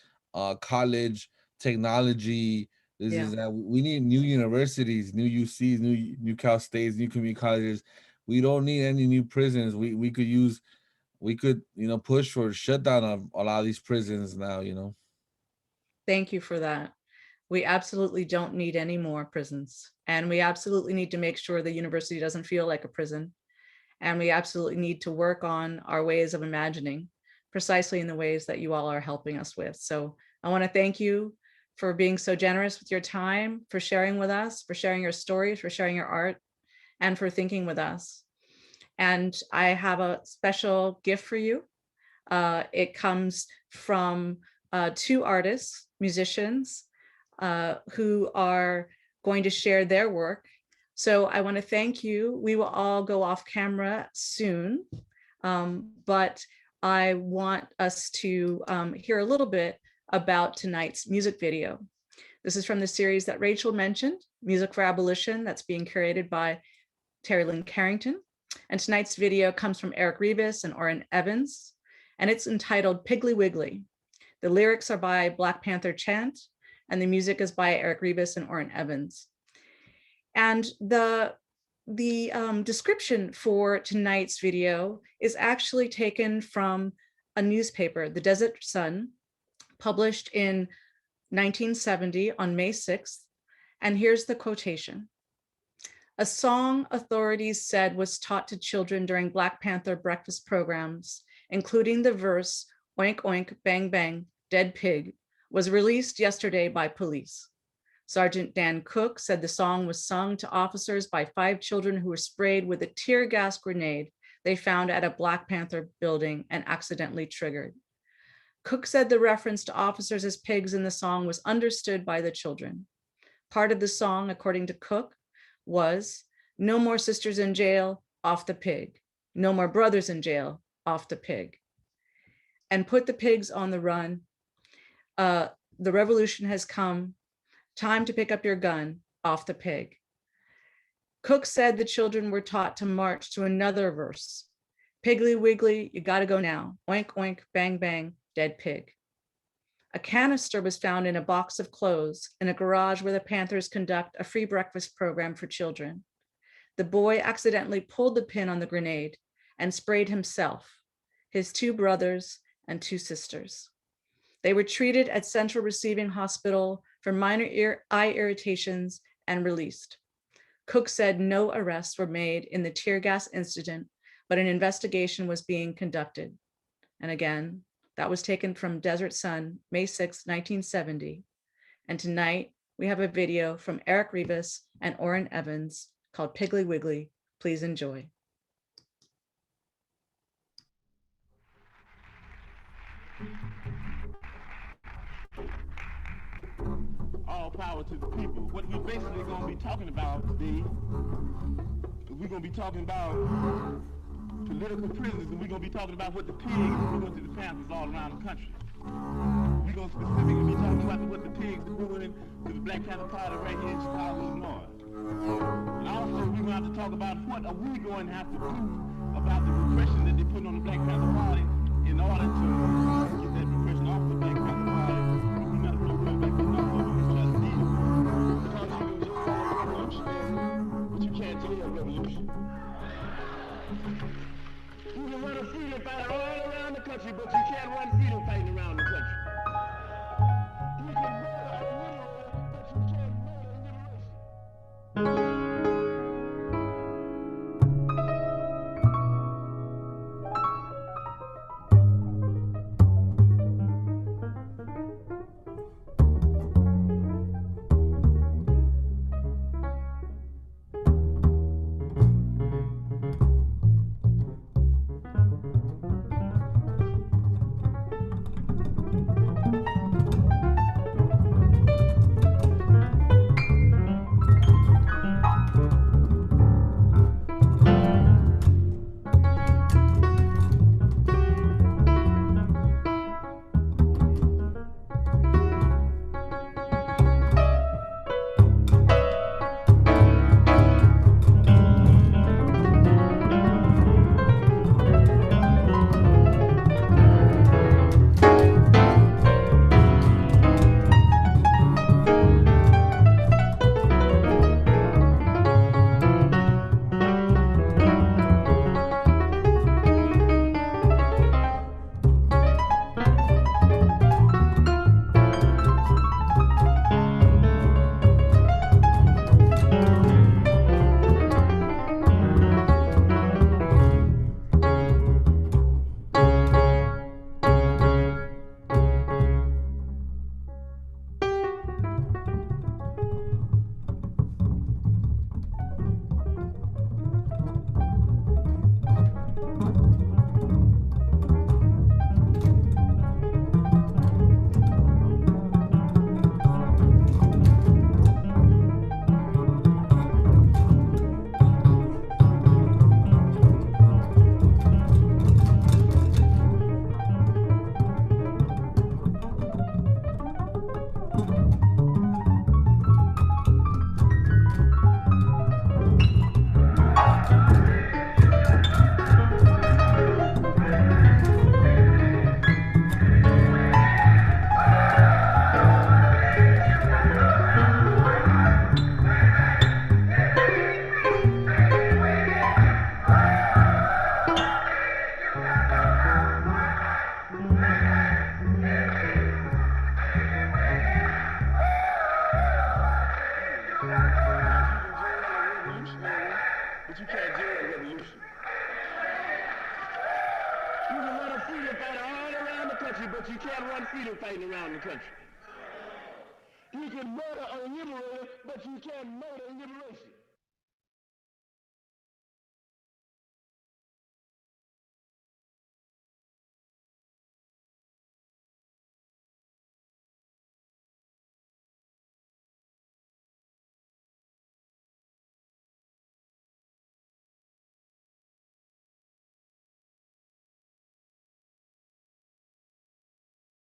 college technology. This is that we need new universities, new UCs, new Cal States, new community colleges. We don't need any new prisons. We could push for shutdown of a lot of these prisons now. You know.
Thank you for that. We absolutely don't need any more prisons. And we absolutely need to make sure the university doesn't feel like a prison. And we absolutely need to work on our ways of imagining precisely in the ways that you all are helping us with. So I want to thank you for being so generous with your time, for sharing with us, for sharing your stories, for sharing your art, and for thinking with us. And I have a special gift for you. It comes from two artists, musicians, who are going to share their work. So I want to thank you. We will all go off camera soon, but I want us to hear a little bit about tonight's music video. This is from the series that Rachel mentioned, Music for Abolition, that's being curated by Terry Lynn Carrington. And tonight's video comes from Eric Rebus and Orrin Evans, and it's entitled Piggly Wiggly. The lyrics are by Black Panther Chant, and the music is by Eric Rebus and Orrin Evans. And the description for tonight's video is actually taken from a newspaper, The Desert Sun, published in 1970 on May 6th. And here's the quotation. A song authorities said was taught to children during Black Panther breakfast programs, including the verse, oink, oink, bang, bang, dead pig, was released yesterday by police. Sergeant Dan Cook said the song was sung to officers by 5 children who were sprayed with a tear gas grenade they found at a Black Panther building and accidentally triggered. Cook said the reference to officers as pigs in the song was understood by the children. Part of the song, according to Cook, was no more sisters in jail, off the pig. No more brothers in jail, off the pig. And put the pigs on the run. The revolution has come. Time to pick up your gun, off the pig. Cook said the children were taught to march to another verse. Piggly wiggly, you gotta go now. Oink, oink, bang, bang, dead pig. A canister was found in a box of clothes in a garage where the Panthers conduct a free breakfast program for children. The boy accidentally pulled the pin on the grenade and sprayed himself, his 2 brothers, and 2 sisters. They were treated at Central Receiving Hospital for minor eye irritations and released. Cook said no arrests were made in the tear gas incident, but an investigation was being conducted. And again, that was taken from Desert Sun, May 6, 1970. And tonight we have a video from Eric Rebus and Orrin Evans called Piggly Wiggly. Please enjoy.
All power to the people. What we basically going to be talking about today is we're going to be talking about political prisoners, and we're going to be talking about what the pigs are doing to the Panthers all around the country. We're going to specifically be talking about what the pigs are doing to the Black Panther Party right here in Chicago, Illinois. And also we're going to have to talk about what are we going to have to do about the repression that they put on the Black Panther Party in order to get that repression off the Black Panther Party. We're not really going back to nothing. But you can't tell a revolution. You can run a freedom country, but you can't run freedom fighting around the country. You can murder a liberator, but you can't murder liberation. But you can't jail a revolution. You can run a freedom fighter all around the country, but you can't run freedom fighting around the country. You can murder a liberator, but you can't murder liberation.